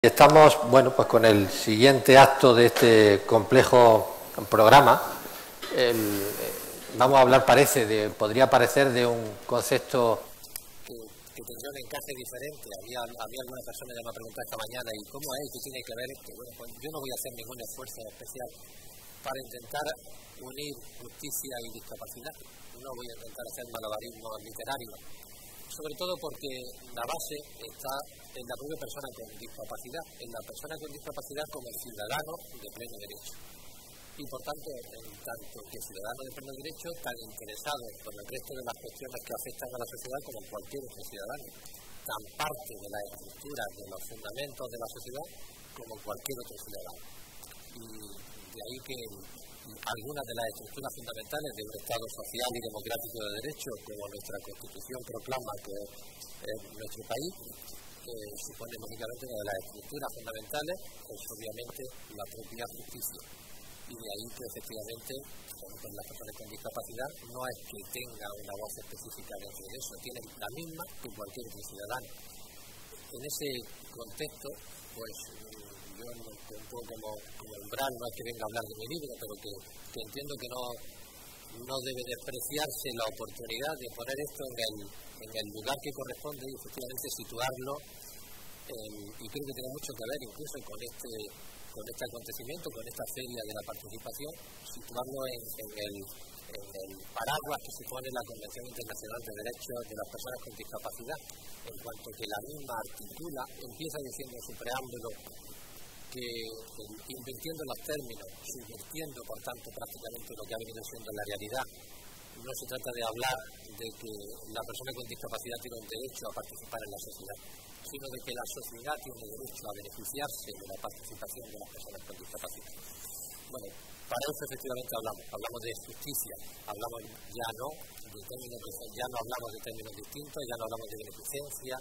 Estamos, bueno, pues con el siguiente acto de este complejo programa. Vamos a hablar, podría parecer de un concepto que tendría un encaje diferente. Había alguna persona que me ha preguntado esta mañana, ¿y cómo es? ¿Qué tiene que ver esto? Bueno, pues yo no voy a hacer ningún esfuerzo especial para intentar unir justicia y discapacidad. No voy a intentar hacer malabarismo literario. Sobre todo porque la base está en la propia persona con discapacidad, en la persona con discapacidad como el ciudadano de pleno derecho. Y por tanto, en tanto que ciudadano de pleno derecho, tan interesado por el resto de las cuestiones que afectan a la sociedad como cualquier otro ciudadano, tan parte de la estructura, de los fundamentos de la sociedad como cualquier otro ciudadano. Y de ahí que algunas de las estructuras fundamentales de un Estado social y democrático de derecho, como nuestra Constitución proclama que es nuestro país, supone lógicamente una de las estructuras fundamentales, es obviamente la propia justicia. Y de ahí que efectivamente, con las personas con discapacidad, no es que tengan una voz específica dentro de eso, tienen la misma que cualquier otro ciudadano. En ese contexto, pues yo un poco como umbral, no es que venga a hablar de mi libro, pero que entiendo que no debe despreciarse la oportunidad de poner esto en el lugar que corresponde y efectivamente situarlo, y creo que tiene mucho que ver incluso con este acontecimiento, con esta feria de la participación, situarlo en el paraguas que supone la Convención Internacional de Derechos de las Personas con Discapacidad, en cuanto que la misma articula, empieza diciendo en su preámbulo que invirtiendo los términos, subvirtiendo por tanto prácticamente lo que ha venido siendo la realidad, no se trata de hablar de que la persona con discapacidad tiene un derecho a participar en la sociedad, sino de que la sociedad tiene derecho a beneficiarse de la participación de las personas con discapacidad. Bueno, para eso efectivamente hablamos de justicia, hablamos ya no hablamos de términos distintos, ya no hablamos de beneficencia,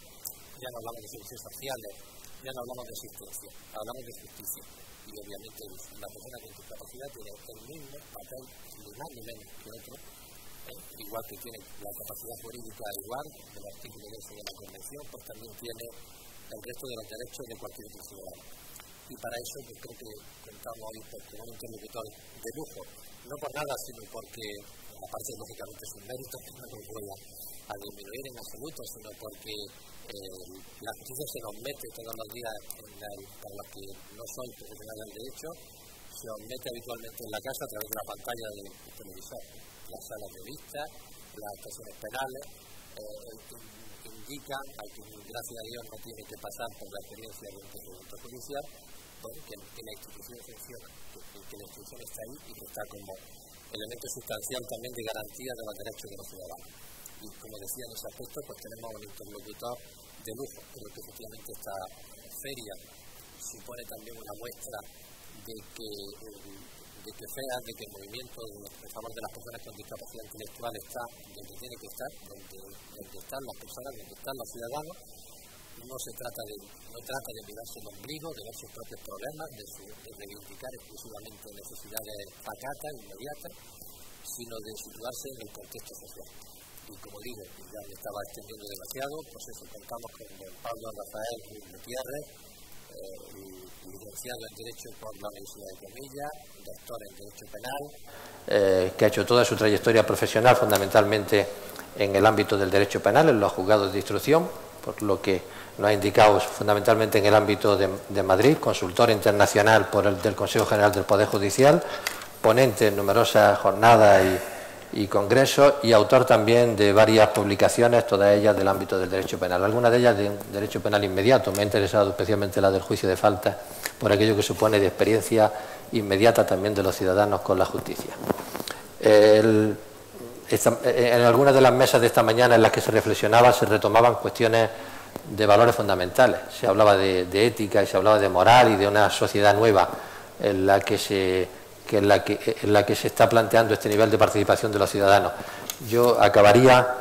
ya no hablamos de servicios sociales, ya no hablamos de asistencia, hablamos de justicia. Y obviamente la persona con discapacidad tiene el mismo papel, ni más ni menos que otro, igual que tiene la capacidad jurídica igual, del artículo 12 de la Convención, pues también tiene el resto de los derechos de cualquier otro ciudadano. Y para eso yo creo que contamos hoy con un interlocutor de lujo, no por nada, sino porque, aparte lógicamente sus méritos, que no los voy a disminuir en absoluto, sino porque la justicia se nos mete todos los días, para los que no son profesionales del derecho, se nos mete habitualmente en la casa a través de la pantalla del televisor. Las salas de vista, las actuaciones penales, indican, aunque gracias a Dios no tiene que pasar por la experiencia de un procedimiento judicial, bueno, que la institución funciona, que la institución está ahí y que está como elemento sustancial también de garantía de los derechos de los ciudadanos. Y como decía en ese aspecto, pues tenemos un interlocutor de lujo, pero que efectivamente esta feria supone también una muestra de que el movimiento en favor de las personas con discapacidad intelectual está donde tiene que estar, donde están las personas, donde están los ciudadanos. No trata de mirarse el ombligo, de ver sus propios problemas, de reivindicar exclusivamente necesidades pacatas, inmediatas, sino de situarse en el contexto social. Y como digo, ya me estaba extendiendo demasiado, pues eso, contamos con don Pablo Rafael Gutiérrez, licenciado en Derecho por la Universidad de Comillas, doctor en Derecho Penal, que ha hecho toda su trayectoria profesional fundamentalmente en el ámbito del derecho penal, en los juzgados de instrucción, por lo que nos ha indicado fundamentalmente en el ámbito de Madrid, consultor internacional del Consejo General del Poder Judicial, ponente en numerosas jornadas y congresos y autor también de varias publicaciones, todas ellas del ámbito del derecho penal, algunas de ellas de derecho penal inmediato. Me ha interesado especialmente la del juicio de falta por aquello que supone de experiencia inmediata también de los ciudadanos con la justicia. En algunas de las mesas de esta mañana en las que se reflexionaba se retomaban cuestiones de valores fundamentales, se hablaba de ética y se hablaba de moral y de una sociedad nueva en la que se está planteando este nivel de participación de los ciudadanos. Yo acabaría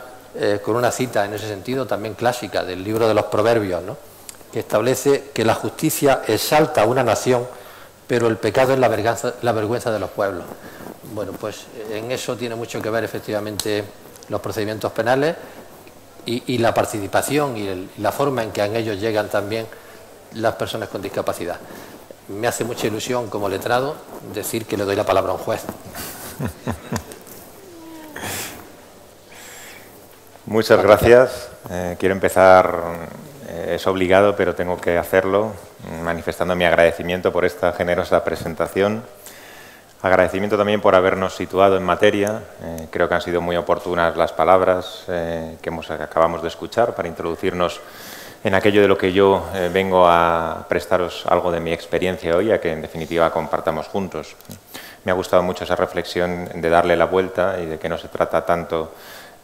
con una cita en ese sentido también clásica del libro de los Proverbios, ¿no?, que establece que la justicia exalta a una nación, pero el pecado es la vergüenza de los pueblos. Bueno, pues en eso tiene mucho que ver efectivamente los procedimientos penales y la participación y la forma en que en ellos llegan también las personas con discapacidad. Me hace mucha ilusión como letrado decir que le doy la palabra a un juez. Muchas gracias. Quiero empezar, es obligado, pero tengo que hacerlo, manifestando mi agradecimiento por esta generosa presentación. Agradecimiento también por habernos situado en materia. Creo que han sido muy oportunas las palabras que acabamos de escuchar para introducirnos en aquello de lo que yo vengo a prestaros algo de mi experiencia hoy, a que en definitiva compartamos juntos. Me ha gustado mucho esa reflexión de darle la vuelta y de que no se trata tanto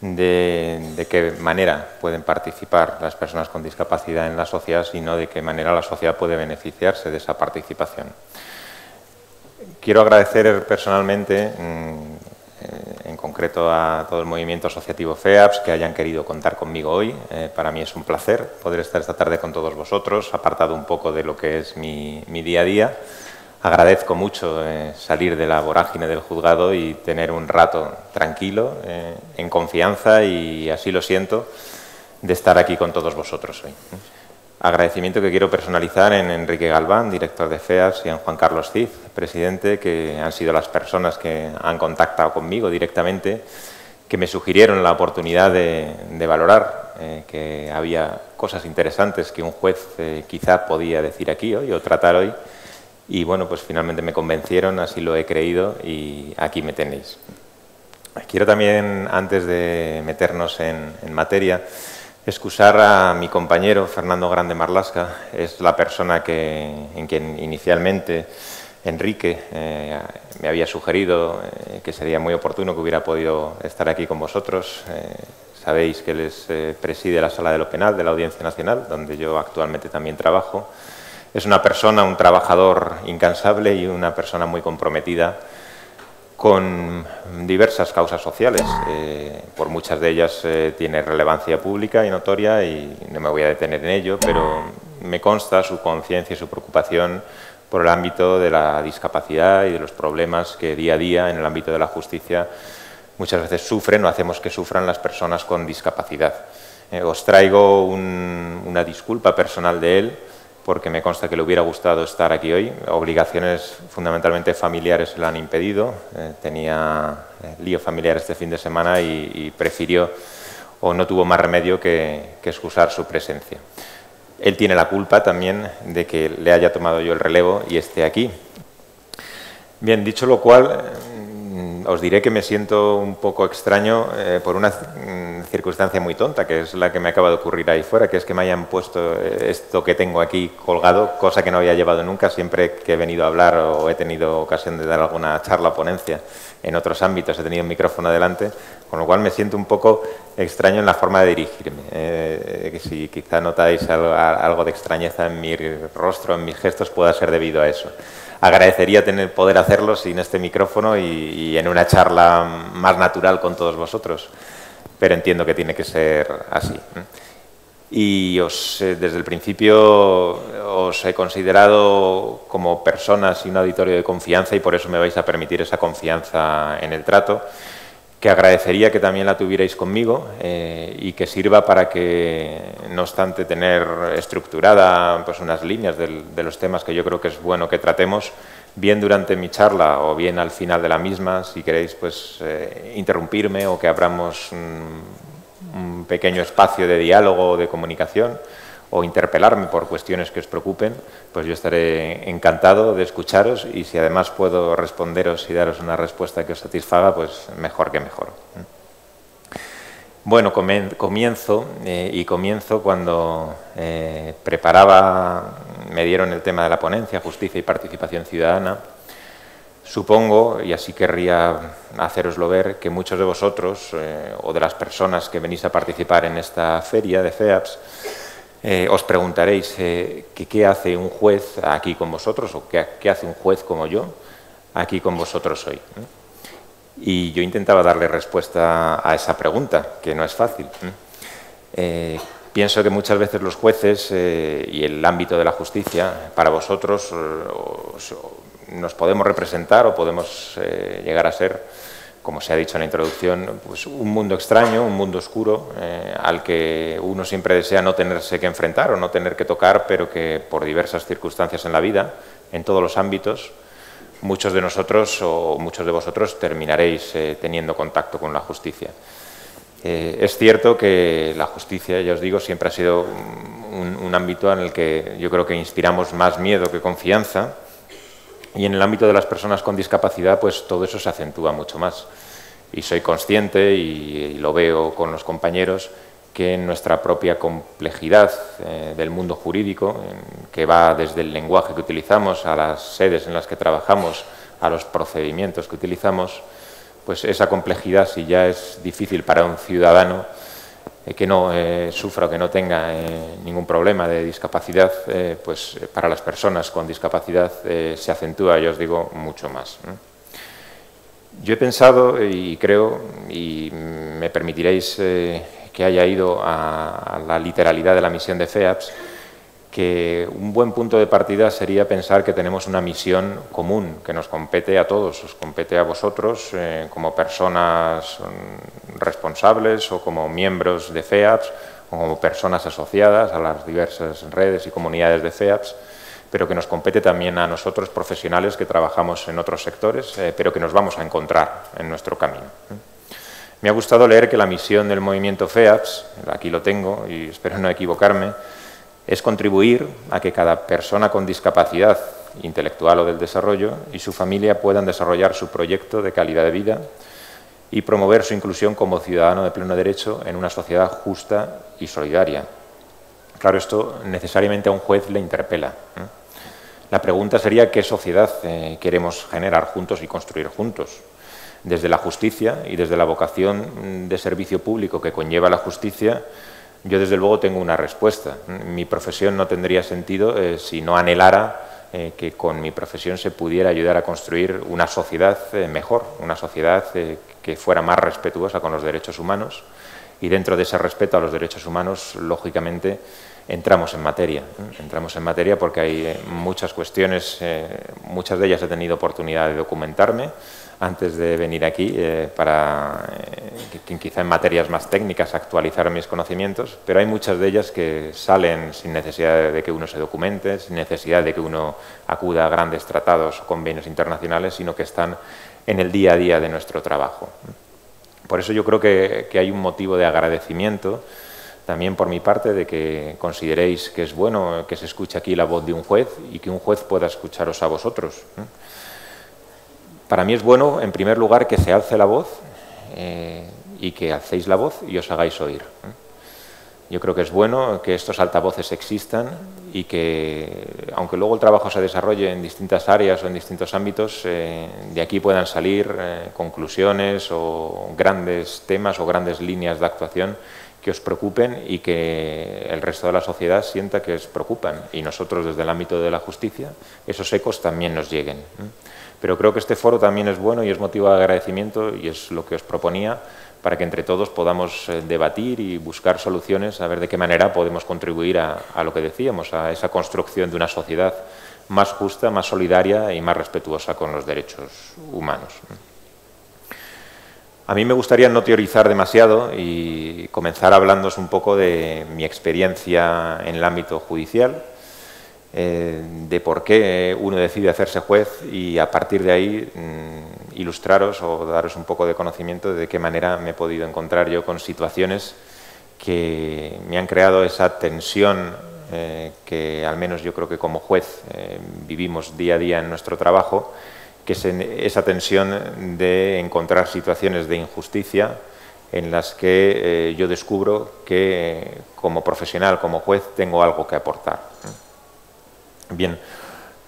de qué manera pueden participar las personas con discapacidad en la sociedad, sino de qué manera la sociedad puede beneficiarse de esa participación. Quiero agradecer personalmente, en concreto a todo el movimiento asociativo FEAPS, que hayan querido contar conmigo hoy. Para mí es un placer poder estar esta tarde con todos vosotros, apartado un poco de lo que es mi día a día. Agradezco mucho salir de la vorágine del juzgado y tener un rato tranquilo, en confianza, y así lo siento, de estar aquí con todos vosotros hoy. Agradecimiento que quiero personalizar en Enrique Galván, director de FEAPS, y en Juan Carlos Cid, presidente, que han sido las personas que han contactado conmigo directamente, que me sugirieron la oportunidad de valorar que había cosas interesantes que un juez quizá podía decir aquí hoy o tratar hoy. Y bueno, pues finalmente me convencieron, así lo he creído y aquí me tenéis. Quiero también, antes de meternos en materia, excusar a mi compañero Fernando Grande Marlasca. Es la persona en quien inicialmente Enrique me había sugerido que sería muy oportuno que hubiera podido estar aquí con vosotros. Sabéis que él preside la Sala de lo Penal de la Audiencia Nacional, donde yo actualmente también trabajo. Es una persona, un trabajador incansable y una persona muy comprometida con diversas causas sociales. Por muchas de ellas tiene relevancia pública y notoria y no me voy a detener en ello, pero me consta su conciencia y su preocupación por el ámbito de la discapacidad y de los problemas que día a día en el ámbito de la justicia muchas veces sufren o hacemos que sufran las personas con discapacidad. Os traigo una disculpa personal de él, porque me consta que le hubiera gustado estar aquí hoy. Obligaciones fundamentalmente familiares le han impedido. Tenía lío familiar este fin de semana y prefirió o no tuvo más remedio que excusar su presencia. Él tiene la culpa también de que le haya tomado yo el relevo y esté aquí. Bien, dicho lo cual, os diré que me siento un poco extraño por una circunstancia muy tonta, que es la que me acaba de ocurrir ahí fuera, que es que me hayan puesto esto que tengo aquí colgado, cosa que no había llevado nunca. Siempre que he venido a hablar o he tenido ocasión de dar alguna charla o ponencia en otros ámbitos, he tenido un micrófono delante, con lo cual me siento un poco extraño en la forma de dirigirme. Que si quizá notáis algo de extrañeza en mi rostro, en mis gestos, pueda ser debido a eso. Agradecería poder hacerlo sin este micrófono y en una charla más natural con todos vosotros, pero entiendo que tiene que ser así. Y desde el principio os he considerado como personas y un auditorio de confianza, y por eso me vais a permitir esa confianza en el trato, que agradecería que también la tuvierais conmigo y que sirva para que, no obstante tener estructurada pues unas líneas de los temas que yo creo que es bueno que tratemos, bien durante mi charla o bien al final de la misma, si queréis pues interrumpirme o que abramos un pequeño espacio de diálogo o de comunicación, o interpelarme por cuestiones que os preocupen, pues yo estaré encantado de escucharos, y si además puedo responderos y daros una respuesta que os satisfaga, pues mejor que mejor. Bueno, comienzo cuando me dieron el tema de la ponencia, Justicia y Participación Ciudadana. Supongo, y así querría hacéroslo ver, que muchos de vosotros o de las personas que venís a participar en esta feria de FEAPS os preguntaréis qué hace un juez aquí con vosotros, o qué hace un juez como yo aquí con vosotros hoy. Y yo intentaba darle respuesta a esa pregunta, que no es fácil. Pienso que muchas veces los jueces y el ámbito de la justicia, para vosotros nos podemos representar o podemos llegar a ser como se ha dicho en la introducción, pues un mundo extraño, un mundo oscuro, al que uno siempre desea no tenerse que enfrentar o no tener que tocar, pero que por diversas circunstancias en la vida, en todos los ámbitos, muchos de nosotros o muchos de vosotros terminaréis teniendo contacto con la justicia. Es cierto que la justicia, ya os digo, siempre ha sido un ámbito en el que yo creo que inspiramos más miedo que confianza, y en el ámbito de las personas con discapacidad pues todo eso se acentúa mucho más. Y soy consciente, y lo veo con los compañeros, que en nuestra propia complejidad del mundo jurídico, que va desde el lenguaje que utilizamos, a las sedes en las que trabajamos, a los procedimientos que utilizamos, pues esa complejidad, si ya es difícil para un ciudadano que no sufra o que no tenga ningún problema de discapacidad, pues para las personas con discapacidad se acentúa, yo os digo, mucho más. Yo he pensado y creo, y me permitiréis que haya ido a la literalidad de la misión de FEAPS, que un buen punto de partida sería pensar que tenemos una misión común que nos compete a todos, os compete a vosotros como personas responsables o como miembros de FEAPS o como personas asociadas a las diversas redes y comunidades de FEAPS, pero que nos compete también a nosotros profesionales que trabajamos en otros sectores, pero que nos vamos a encontrar en nuestro camino. Me ha gustado leer que la misión del movimiento FEAPS, aquí lo tengo y espero no equivocarme, es contribuir a que cada persona con discapacidad intelectual o del desarrollo y su familia puedan desarrollar su proyecto de calidad de vida y promover su inclusión como ciudadano de pleno derecho en una sociedad justa y solidaria. Claro, esto necesariamente a un juez le interpela. La pregunta sería qué sociedad queremos generar juntos y construir juntos. Desde la justicia y desde la vocación de servicio público que conlleva la justicia, yo desde luego tengo una respuesta. Mi profesión no tendría sentido si no anhelara que con mi profesión se pudiera ayudar a construir una sociedad mejor, una sociedad que fuera más respetuosa con los derechos humanos, y dentro de ese respeto a los derechos humanos, lógicamente, entramos en materia. Entramos en materia porque hay muchas cuestiones, muchas de ellas he tenido oportunidad de documentarme antes de venir aquí para, quizá en materias más técnicas, actualizar mis conocimientos, pero hay muchas de ellas que salen sin necesidad de que uno se documente, sin necesidad de que uno acuda a grandes tratados o convenios internacionales, sino que están en el día a día de nuestro trabajo. Por eso yo creo que hay un motivo de agradecimiento también por mi parte de que consideréis que es bueno que se escuche aquí la voz de un juez y que un juez pueda escucharos a vosotros. Para mí es bueno, en primer lugar, que se alce la voz y que alcéis la voz y os hagáis oír. Yo creo que es bueno que estos altavoces existan y que, aunque luego el trabajo se desarrolle en distintas áreas o en distintos ámbitos, de aquí puedan salir conclusiones o grandes temas o grandes líneas de actuación que os preocupen y que el resto de la sociedad sienta que os preocupan. Y nosotros, desde el ámbito de la justicia, esos ecos también nos lleguen. Pero creo que este foro también es bueno y es motivo de agradecimiento, y es lo que os proponía, para que entre todos podamos debatir y buscar soluciones, a ver de qué manera podemos contribuir a lo que decíamos, a esa construcción de una sociedad más justa, más solidaria y más respetuosa con los derechos humanos. A mí me gustaría no teorizar demasiado y comenzar hablándoos un poco de mi experiencia en el ámbito judicial, de por qué uno decide hacerse juez, y a partir de ahí ilustraros o daros un poco de conocimiento de qué manera me he podido encontrar yo con situaciones que me han creado esa tensión que al menos yo creo que como juez vivimos día a día en nuestro trabajo, que es esa tensión de encontrar situaciones de injusticia en las que yo descubro que como profesional, como juez, tengo algo que aportar. Bien,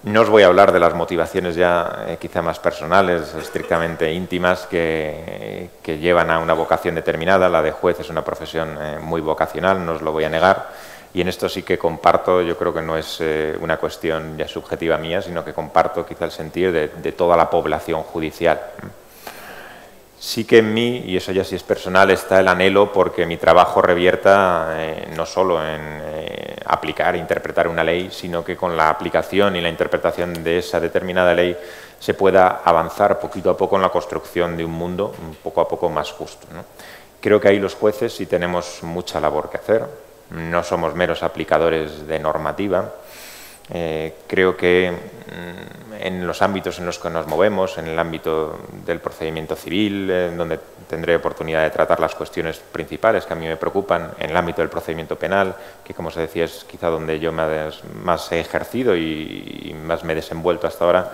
no os voy a hablar de las motivaciones ya quizá más personales, estrictamente íntimas, que llevan a una vocación determinada. La de juez es una profesión muy vocacional, no os lo voy a negar, y en esto sí que comparto, yo creo que no es una cuestión ya subjetiva mía, sino que comparto quizá el sentir de toda la población judicial. Sí que en mí, y eso ya sí es personal, está el anhelo porque mi trabajo revierta no solo en aplicar e interpretar una ley, sino que con la aplicación y la interpretación de esa determinada ley se pueda avanzar poquito a poco en la construcción de un mundo poco a poco más justo, ¿no? Creo que ahí los jueces sí tenemos mucha labor que hacer, no somos meros aplicadores de normativa. Creo que en los ámbitos en los que nos movemos, en el ámbito del procedimiento civil, donde tendré oportunidad de tratar las cuestiones principales que a mí me preocupan, en el ámbito del procedimiento penal, que como se decía es quizá donde yo más he ejercido y más me he desenvuelto hasta ahora,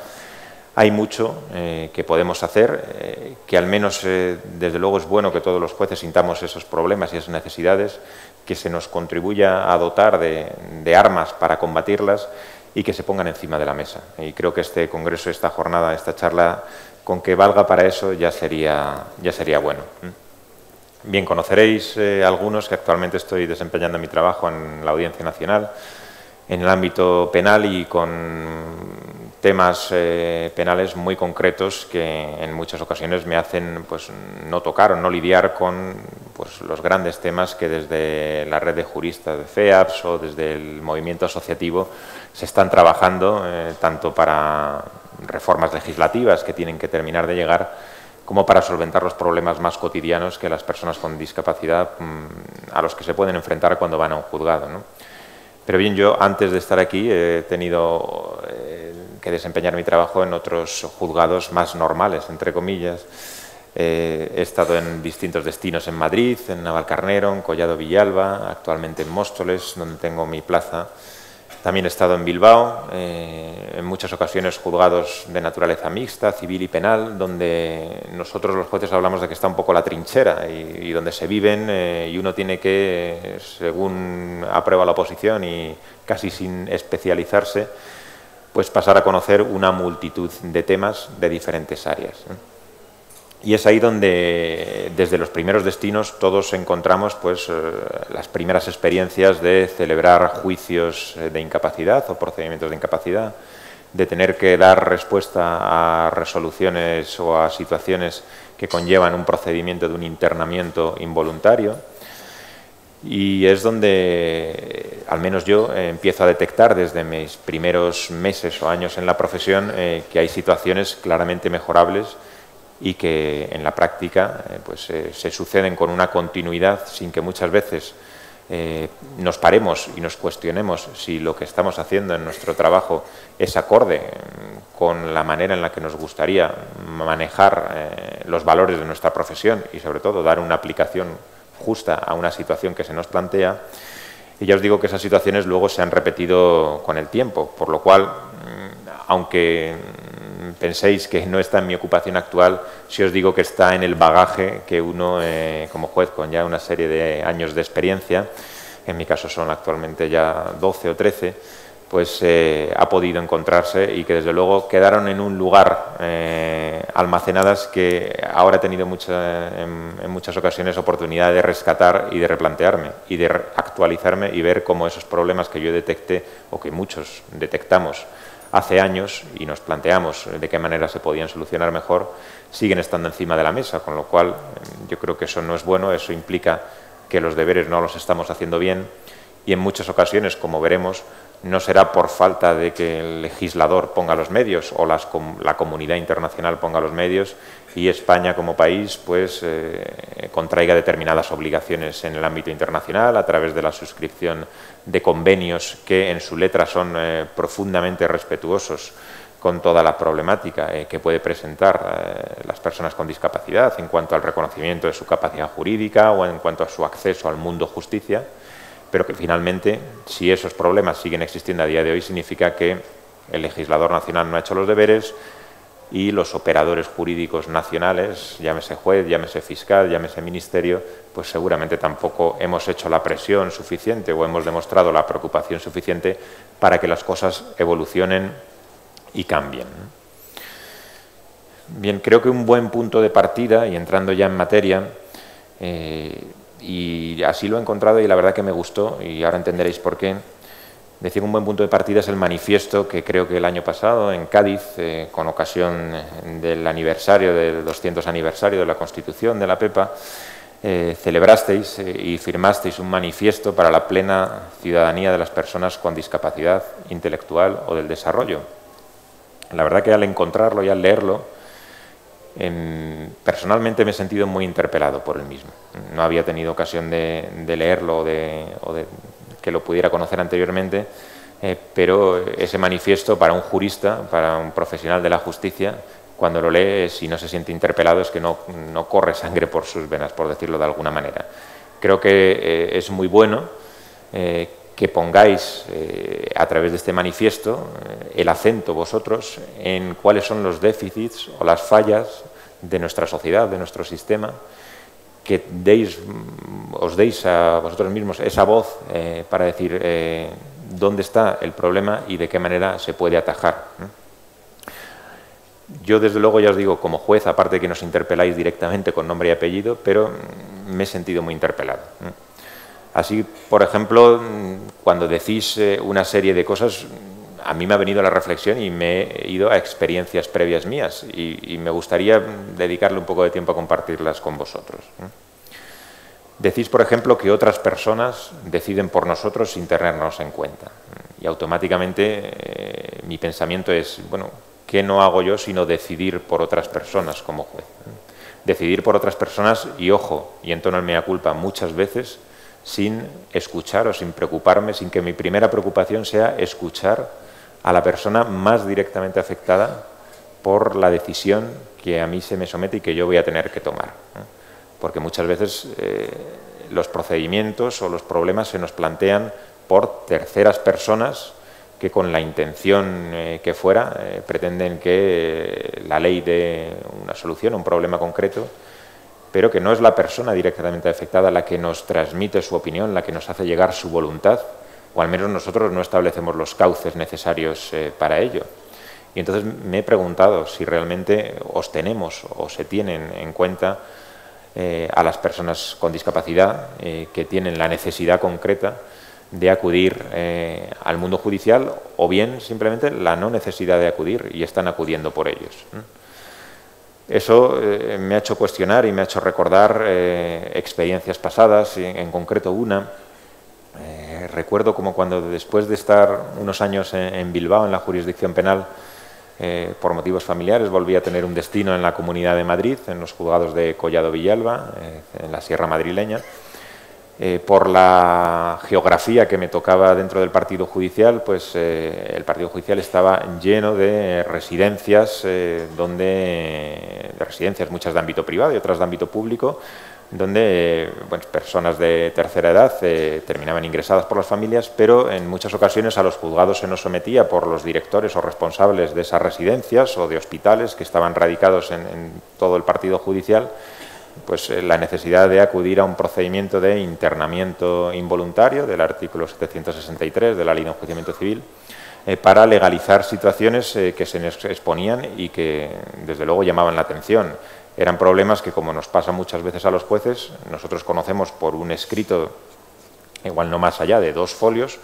hay mucho que podemos hacer, que al menos desde luego es bueno que todos los jueces sintamos esos problemas y esas necesidades, que se nos contribuya a dotar de armas para combatirlas y que se pongan encima de la mesa. Y creo que este congreso, esta jornada, esta charla, con que valga para eso ya sería bueno. Bien, conoceréis algunos que actualmente estoy desempeñando mi trabajo en la Audiencia Nacional, en el ámbito penal y con temas penales muy concretos que en muchas ocasiones me hacen pues, no tocar o no lidiar con pues, los grandes temas que desde la red de juristas de FEAPS o desde el movimiento asociativo se están trabajando tanto para reformas legislativas que tienen que terminar de llegar como para solventar los problemas más cotidianos que las personas con discapacidad a los que se pueden enfrentar cuando van a un juzgado, ¿no? Pero bien, yo antes de estar aquí he tenido que desempeñar mi trabajo en otros juzgados más normales, entre comillas. He estado en distintos destinos en Madrid, en Navalcarnero, en Collado Villalba, actualmente en Móstoles, donde tengo mi plaza. También he estado en Bilbao, en muchas ocasiones juzgados de naturaleza mixta, civil y penal, donde nosotros los jueces hablamos de que está un poco la trinchera y donde se viven y uno tiene que, según aprueba la oposición y casi sin especializarse, pues pasar a conocer una multitud de temas de diferentes áreas. Y es ahí donde, desde los primeros destinos, todos encontramos pues, las primeras experiencias de celebrar juicios de incapacidad o procedimientos de incapacidad, de tener que dar respuesta a resoluciones o a situaciones que conllevan un procedimiento de un internamiento involuntario. Y es donde, al menos yo, empiezo a detectar desde mis primeros meses o años en la profesión que hay situaciones claramente mejorables y que en la práctica pues, se suceden con una continuidad sin que muchas veces nos paremos y nos cuestionemos si lo que estamos haciendo en nuestro trabajo es acorde con la manera en la que nos gustaría manejar los valores de nuestra profesión y sobre todo dar una aplicación justa a una situación que se nos plantea. Y ya os digo que esas situaciones luego se han repetido con el tiempo, por lo cual, aunque penséis que no está en mi ocupación actual, si os digo que está en el bagaje que uno, como juez con ya una serie de años de experiencia, en mi caso son actualmente ya 12 o 13, pues ha podido encontrarse y que desde luego quedaron en un lugar almacenadas que ahora he tenido en muchas ocasiones oportunidad de rescatar y de replantearme y de actualizarme y ver cómo esos problemas que yo detecté o que muchos detectamos hace años y nos planteamos de qué manera se podían solucionar mejor, siguen estando encima de la mesa, con lo cual yo creo que eso no es bueno, eso implica que los deberes no los estamos haciendo bien y en muchas ocasiones, como veremos, no será por falta de que el legislador ponga los medios o la comunidad internacional ponga los medios y España como país pues contraiga determinadas obligaciones en el ámbito internacional a través de la suscripción de convenios que en su letra son profundamente respetuosos con toda la problemática que puede presentar las personas con discapacidad en cuanto al reconocimiento de su capacidad jurídica o en cuanto a su acceso al mundo justicia, pero que finalmente, si esos problemas siguen existiendo a día de hoy, significa que el legislador nacional no ha hecho los deberes y los operadores jurídicos nacionales, llámese juez, llámese fiscal, llámese ministerio, pues seguramente tampoco hemos hecho la presión suficiente o hemos demostrado la preocupación suficiente para que las cosas evolucionen y cambien. Bien, creo que un buen punto de partida, y entrando ya en materia, y así lo he encontrado y la verdad que me gustó y ahora entenderéis por qué. Decía que un buen punto de partida es el manifiesto que creo que el año pasado en Cádiz, con ocasión del aniversario, del 200 aniversario de la Constitución de la PEPA, celebrasteis y firmasteis un manifiesto para la plena ciudadanía de las personas con discapacidad intelectual o del desarrollo. La verdad que al encontrarlo y al leerlo, personalmente me he sentido muy interpelado por el mismo. No había tenido ocasión de leerlo o de que lo pudiera conocer anteriormente, pero ese manifiesto para un jurista, para un profesional de la justicia, cuando lo lee, si no se siente interpelado, es que no corre sangre por sus venas, por decirlo de alguna manera. Creo que es muy bueno que pongáis a través de este manifiesto el acento vosotros en cuáles son los déficits o las fallas de nuestra sociedad, de nuestro sistema, que os deis a vosotros mismos esa voz para decir dónde está el problema y de qué manera se puede atajar. Yo, desde luego, ya os digo, como juez, aparte de que nos interpeláis directamente con nombre y apellido, pero me he sentido muy interpelado. Así, por ejemplo, cuando decís una serie de cosas, a mí me ha venido la reflexión y me he ido a experiencias previas mías y me gustaría dedicarle un poco de tiempo a compartirlas con vosotros. Decís, por ejemplo, que otras personas deciden por nosotros sin tenernos en cuenta. Y automáticamente mi pensamiento es, bueno, ¿qué no hago yo sino decidir por otras personas como juez? Decidir por otras personas y, ojo, y en tono de mea culpa, muchas veces sin escuchar o sin preocuparme, sin que mi primera preocupación sea escuchar a la persona más directamente afectada por la decisión que a mí se me somete y que yo voy a tener que tomar. Porque muchas veces los procedimientos o los problemas se nos plantean por terceras personas que con la intención que fuera pretenden que la ley dé una solución a un problema concreto, pero que no es la persona directamente afectada la que nos transmite su opinión, la que nos hace llegar su voluntad, o al menos nosotros no establecemos los cauces necesarios para ello. Y entonces me he preguntado si realmente os tenemos o se tienen en cuenta a las personas con discapacidad que tienen la necesidad concreta de acudir al mundo judicial, o bien simplemente la no necesidad de acudir y están acudiendo por ellos. Eso me ha hecho cuestionar y me ha hecho recordar experiencias pasadas, en concreto una. Recuerdo como cuando, después de estar unos años en Bilbao, en la jurisdicción penal, por motivos familiares, volví a tener un destino en la Comunidad de Madrid, en los juzgados de Collado Villalba, en la Sierra Madrileña. Por la geografía que me tocaba dentro del partido judicial, pues el partido judicial estaba lleno de residencias, residencias muchas de ámbito privado y otras de ámbito público, donde personas de tercera edad terminaban ingresadas por las familias, pero en muchas ocasiones a los juzgados se nos sometía por los directores o responsables de esas residencias o de hospitales que estaban radicados en todo el partido judicial, pues la necesidad de acudir a un procedimiento de internamiento involuntario del artículo 763 de la Ley de Enjuiciamiento Civil para legalizar situaciones que se nos exponían y que desde luego llamaban la atención. Eran problemas que, como nos pasa muchas veces a los jueces, nosotros conocemos por un escrito, igual no más allá de 2 folios,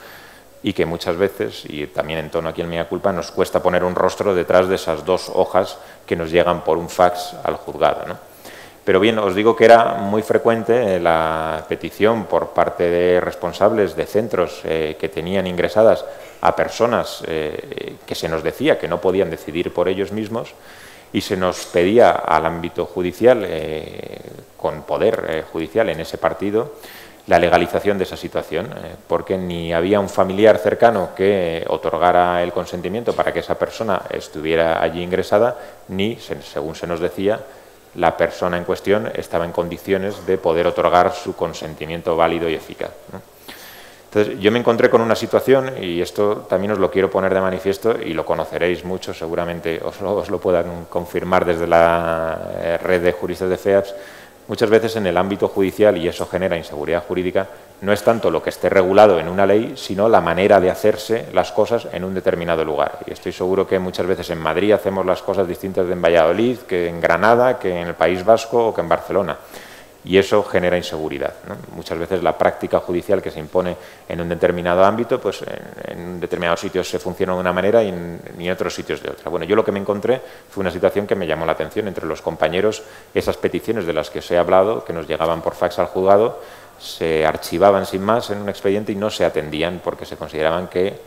y que muchas veces, y también en tono aquí en mea culpa, nos cuesta poner un rostro detrás de esas 2 hojas que nos llegan por un fax al juzgado, ¿no? Pero bien, os digo que era muy frecuente la petición por parte de responsables de centros que tenían ingresadas a personas que se nos decía que no podían decidir por ellos mismos, y se nos pedía al ámbito judicial, con poder judicial en ese partido, la legalización de esa situación, porque ni había un familiar cercano que otorgara el consentimiento para que esa persona estuviera allí ingresada, ni, según se nos decía, la persona en cuestión estaba en condiciones de poder otorgar su consentimiento válido y eficaz, ¿no? Entonces, yo me encontré con una situación, y esto también os lo quiero poner de manifiesto, y lo conoceréis mucho, seguramente os lo puedan confirmar desde la red de juristas de FEAPS. Muchas veces en el ámbito judicial, y eso genera inseguridad jurídica, no es tanto lo que esté regulado en una ley, sino la manera de hacerse las cosas en un determinado lugar. Y estoy seguro que muchas veces en Madrid hacemos las cosas distintas de en Valladolid, que en Granada, que en el País Vasco o que en Barcelona. y eso genera inseguridad, ¿no? Muchas veces la práctica judicial que se impone en un determinado ámbito, pues en determinados sitios se funciona de una manera y en otros sitios de otra. Bueno, yo lo que me encontré fue una situación que me llamó la atención entre los compañeros. Esas peticiones de las que os he hablado, que nos llegaban por fax al juzgado, se archivaban sin más en un expediente y no se atendían porque se consideraban que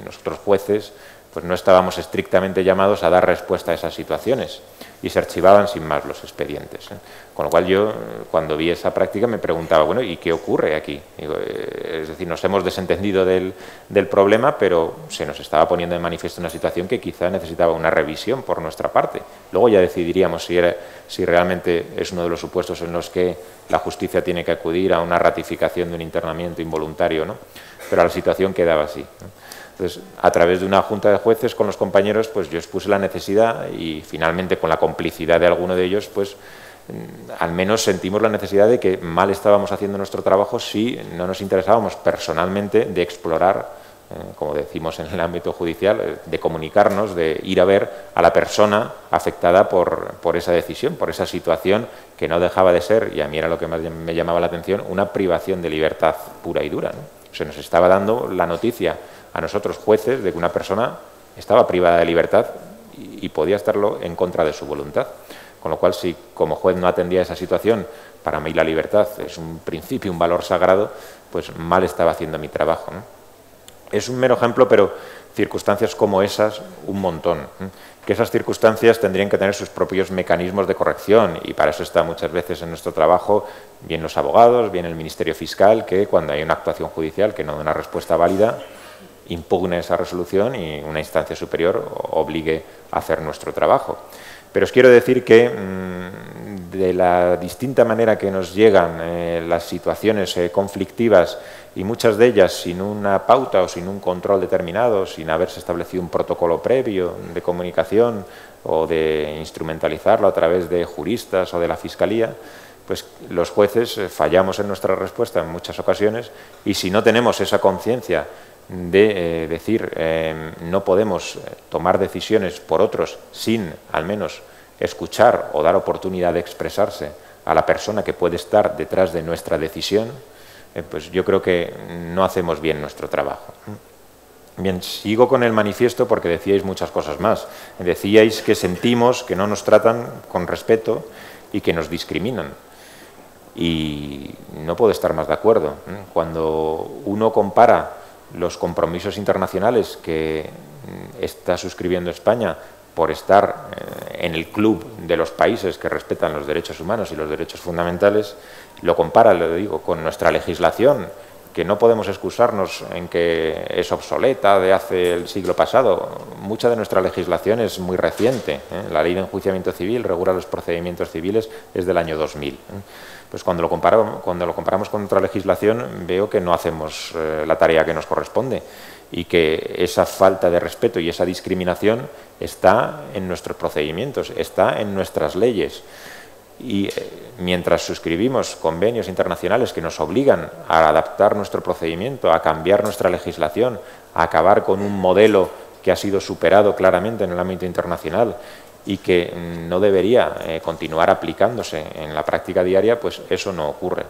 nosotros jueces pues no estábamos estrictamente llamados a dar respuesta a esas situaciones y se archivaban sin más los expedientes, ¿eh? Con lo cual yo, cuando vi esa práctica, me preguntaba, bueno, ¿y qué ocurre aquí? Digo, es decir, nos hemos desentendido del problema, pero se nos estaba poniendo de manifiesto una situación que quizá necesitaba una revisión por nuestra parte. Luego ya decidiríamos si realmente es uno de los supuestos en los que la justicia tiene que acudir a una ratificación de un internamiento involuntario, ¿no? Pero la situación quedaba así, ¿no? Entonces, a través de una junta de jueces con los compañeros, pues yo expuse la necesidad y finalmente con la complicidad de alguno de ellos, pues al menos sentimos la necesidad de que mal estábamos haciendo nuestro trabajo si no nos interesábamos personalmente de explorar, como decimos en el ámbito judicial, de comunicarnos, de ir a ver a la persona afectada por esa decisión, por esa situación que no dejaba de ser, y a mí era lo que más me llamaba la atención, una privación de libertad pura y dura, ¿no? Se nos estaba dando la noticia a nosotros jueces de que una persona estaba privada de libertad y podía estarlo en contra de su voluntad. Con lo cual, si como juez no atendía esa situación, para mí la libertad es un principio, un valor sagrado, pues mal estaba haciendo mi trabajo, ¿no? Es un mero ejemplo, pero circunstancias como esas, un montón, ¿eh? Que esas circunstancias tendrían que tener sus propios mecanismos de corrección y para eso está muchas veces en nuestro trabajo bien los abogados, bien el Ministerio Fiscal, que cuando hay una actuación judicial que no da una respuesta válida, impugne esa resolución y una instancia superior obligue a hacer nuestro trabajo. Pero os quiero decir que de la distinta manera que nos llegan las situaciones conflictivas y muchas de ellas sin una pauta o sin un control determinado, sin haberse establecido un protocolo previo de comunicación o de instrumentalizarlo a través de juristas o de la Fiscalía, pues los jueces fallamos en nuestra respuesta en muchas ocasiones y si no tenemos esa conciencia de decir no podemos tomar decisiones por otros sin al menos escuchar o dar oportunidad de expresarse a la persona que puede estar detrás de nuestra decisión, pues yo creo que no hacemos bien nuestro trabajo. Bien, sigo con el manifiesto porque decíais muchas cosas más. Decíais que sentimos que no nos tratan con respeto y que nos discriminan. Y no puedo estar más de acuerdo. Cuando uno compara los compromisos internacionales que está suscribiendo España por estar en el club de los países que respetan los derechos humanos y los derechos fundamentales, lo compara, lo digo, con nuestra legislación, que no podemos excusarnos en que es obsoleta de hace el siglo pasado. Mucha de nuestra legislación es muy reciente, ¿eh? La Ley de Enjuiciamiento Civil regula los procedimientos civiles desde el año 2000. Pues cuando lo comparamos con otra legislación veo que no hacemos la tarea que nos corresponde y que esa falta de respeto y esa discriminación está en nuestros procedimientos, está en nuestras leyes. Y mientras suscribimos convenios internacionales que nos obligan a adaptar nuestro procedimiento, a cambiar nuestra legislación, a acabar con un modelo que ha sido superado claramente en el ámbito internacional y que no debería continuar aplicándose en la práctica diaria, pues eso no ocurre.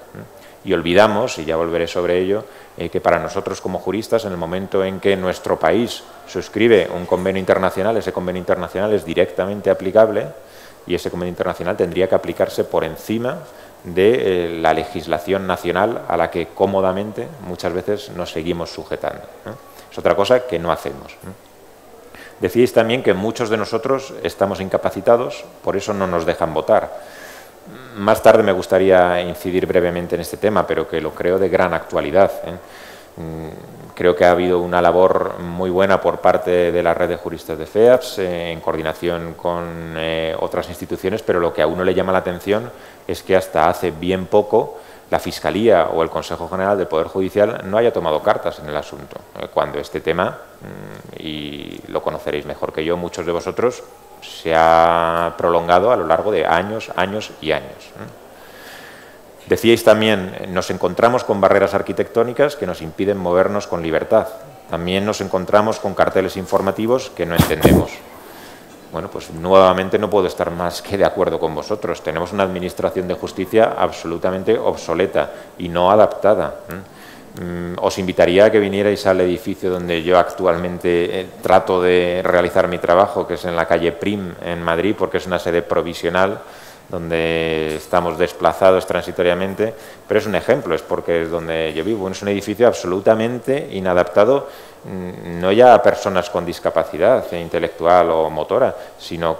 Y olvidamos, y ya volveré sobre ello, que para nosotros como juristas, en el momento en que nuestro país suscribe un convenio internacional, ese convenio internacional es directamente aplicable y ese convenio internacional tendría que aplicarse por encima de la legislación nacional a la que cómodamente muchas veces nos seguimos sujetando, ¿no? Es otra cosa que no hacemos, ¿no? Decíais también que muchos de nosotros estamos incapacitados, por eso no nos dejan votar. Más tarde me gustaría incidir brevemente en este tema, pero que lo creo de gran actualidad, ¿eh? Creo que ha habido una labor muy buena por parte de la red de juristas de FEAPS en coordinación con otras instituciones, pero lo que a uno le llama la atención es que hasta hace bien poco la Fiscalía o el Consejo General del Poder Judicial no haya tomado cartas en el asunto, cuando este tema, y lo conoceréis mejor que yo, muchos de vosotros, se ha prolongado a lo largo de años, años y años. Decíais también, nos encontramos con barreras arquitectónicas que nos impiden movernos con libertad. También nos encontramos con carteles informativos que no entendemos. Bueno, pues nuevamente no puedo estar más que de acuerdo con vosotros. Tenemos una administración de justicia absolutamente obsoleta y no adaptada. Os invitaría a que vinierais al edificio donde yo actualmente trato de realizar mi trabajo, que es en la calle Prim, en Madrid, porque es una sede provisional donde estamos desplazados transitoriamente, pero es un ejemplo, es porque es donde yo vivo. Es un edificio absolutamente inadaptado, no ya a personas con discapacidad intelectual o motora, sino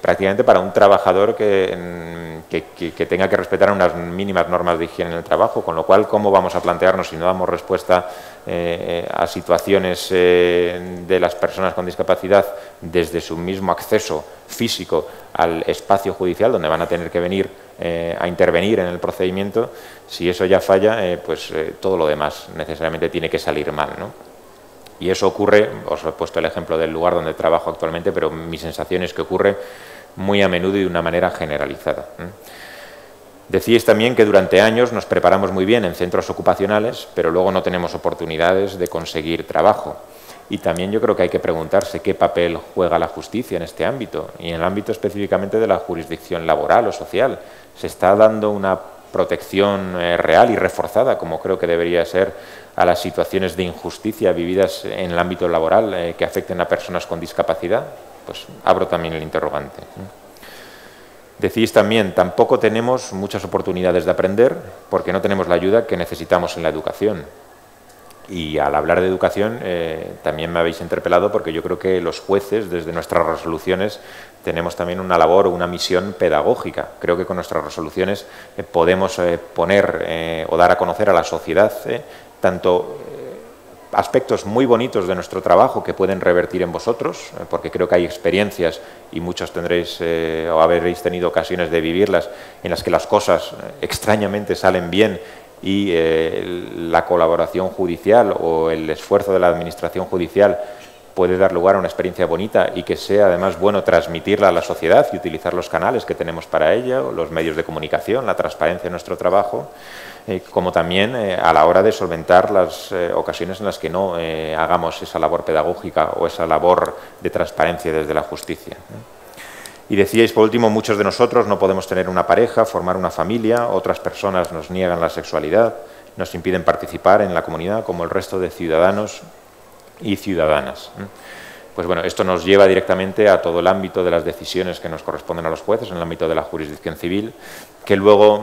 prácticamente para un trabajador que tenga que respetar unas mínimas normas de higiene en el trabajo, con lo cual, ¿cómo vamos a plantearnos si no damos respuesta a situaciones de las personas con discapacidad desde su mismo acceso físico al espacio judicial, donde van a tener que venir a intervenir en el procedimiento? Si eso ya falla, todo lo demás necesariamente tiene que salir mal, ¿no? Y eso ocurre, os he puesto el ejemplo del lugar donde trabajo actualmente, pero mi sensación es que ocurre muy a menudo y de una manera generalizada. Decíais también que durante años nos preparamos muy bien en centros ocupacionales, pero luego no tenemos oportunidades de conseguir trabajo. Y también yo creo que hay que preguntarse qué papel juega la justicia en este ámbito, y en el ámbito específicamente de la jurisdicción laboral o social. ¿Se está dando una protección real y reforzada, como creo que debería ser, a las situaciones de injusticia vividas en el ámbito laboral que afecten a personas con discapacidad? Pues abro también el interrogante. Decís también, tampoco tenemos muchas oportunidades de aprender porque no tenemos la ayuda que necesitamos en la educación. Y al hablar de educación también me habéis interpelado porque yo creo que los jueces, desde nuestras resoluciones, tenemos también una labor o una misión pedagógica. Creo que con nuestras resoluciones podemos poner o dar a conocer a la sociedad tanto aspectos muy bonitos de nuestro trabajo que pueden revertir en vosotros, porque creo que hay experiencias, y muchos tendréis o habréis tenido ocasiones de vivirlas, en las que las cosas extrañamente salen bien y la colaboración judicial o el esfuerzo de la administración judicial puede dar lugar a una experiencia bonita y que sea además bueno transmitirla a la sociedad y utilizar los canales que tenemos para ello, los medios de comunicación, la transparencia de nuestro trabajo, como también a la hora de solventar las ocasiones en las que no hagamos esa labor pedagógica o esa labor de transparencia desde la justicia. Y decíais, por último, muchos de nosotros no podemos tener una pareja, formar una familia, otras personas nos niegan la sexualidad, nos impiden participar en la comunidad como el resto de ciudadanos y ciudadanas. Pues bueno, esto nos lleva directamente a todo el ámbito de las decisiones que nos corresponden a los jueces, en el ámbito de la jurisdicción civil, que luego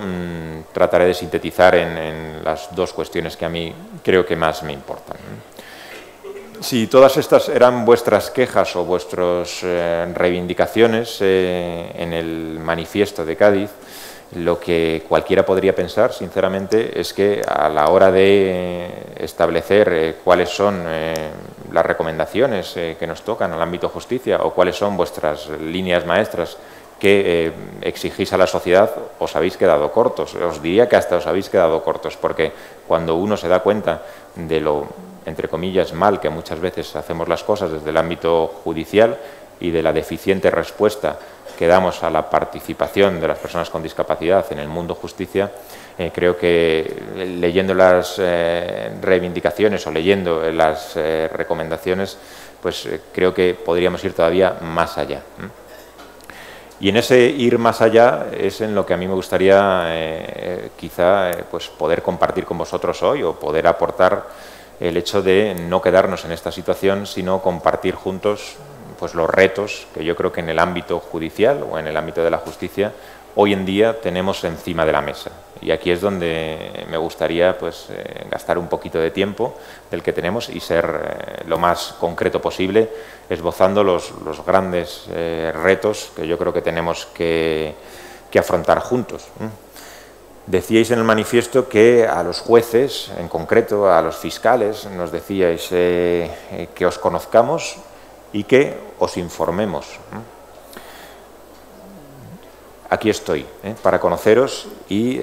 trataré de sintetizar en las dos cuestiones que a mí creo que más me importan. Si todas estas eran vuestras quejas o vuestras reivindicaciones en el manifiesto de Cádiz, lo que cualquiera podría pensar, sinceramente, es que a la hora de establecer cuáles son las recomendaciones que nos tocan al ámbito justicia o cuáles son vuestras líneas maestras que exigís a la sociedad, os habéis quedado cortos. Os diría que hasta os habéis quedado cortos, porque cuando uno se da cuenta de lo, entre comillas, mal que muchas veces hacemos las cosas desde el ámbito judicial y de la deficiente respuesta que damos a la participación de las personas con discapacidad en el mundo justicia, creo que leyendo las reivindicaciones o leyendo las recomendaciones, pues creo que podríamos ir todavía más allá. Y en ese ir más allá es en lo que a mí me gustaría pues poder compartir con vosotros hoy, o poder aportar el hecho de no quedarnos en esta situación, sino compartir juntos pues los retos que yo creo que en el ámbito judicial o en el ámbito de la justicia hoy en día tenemos encima de la mesa. Y aquí es donde me gustaría pues gastar un poquito de tiempo del que tenemos y ser lo más concreto posible, esbozando los grandes retos que yo creo que tenemos que afrontar juntos. Decíais en el manifiesto que a los jueces, en concreto a los fiscales, nos decíais que os conozcamos y que os informemos. Aquí estoy, para conoceros, y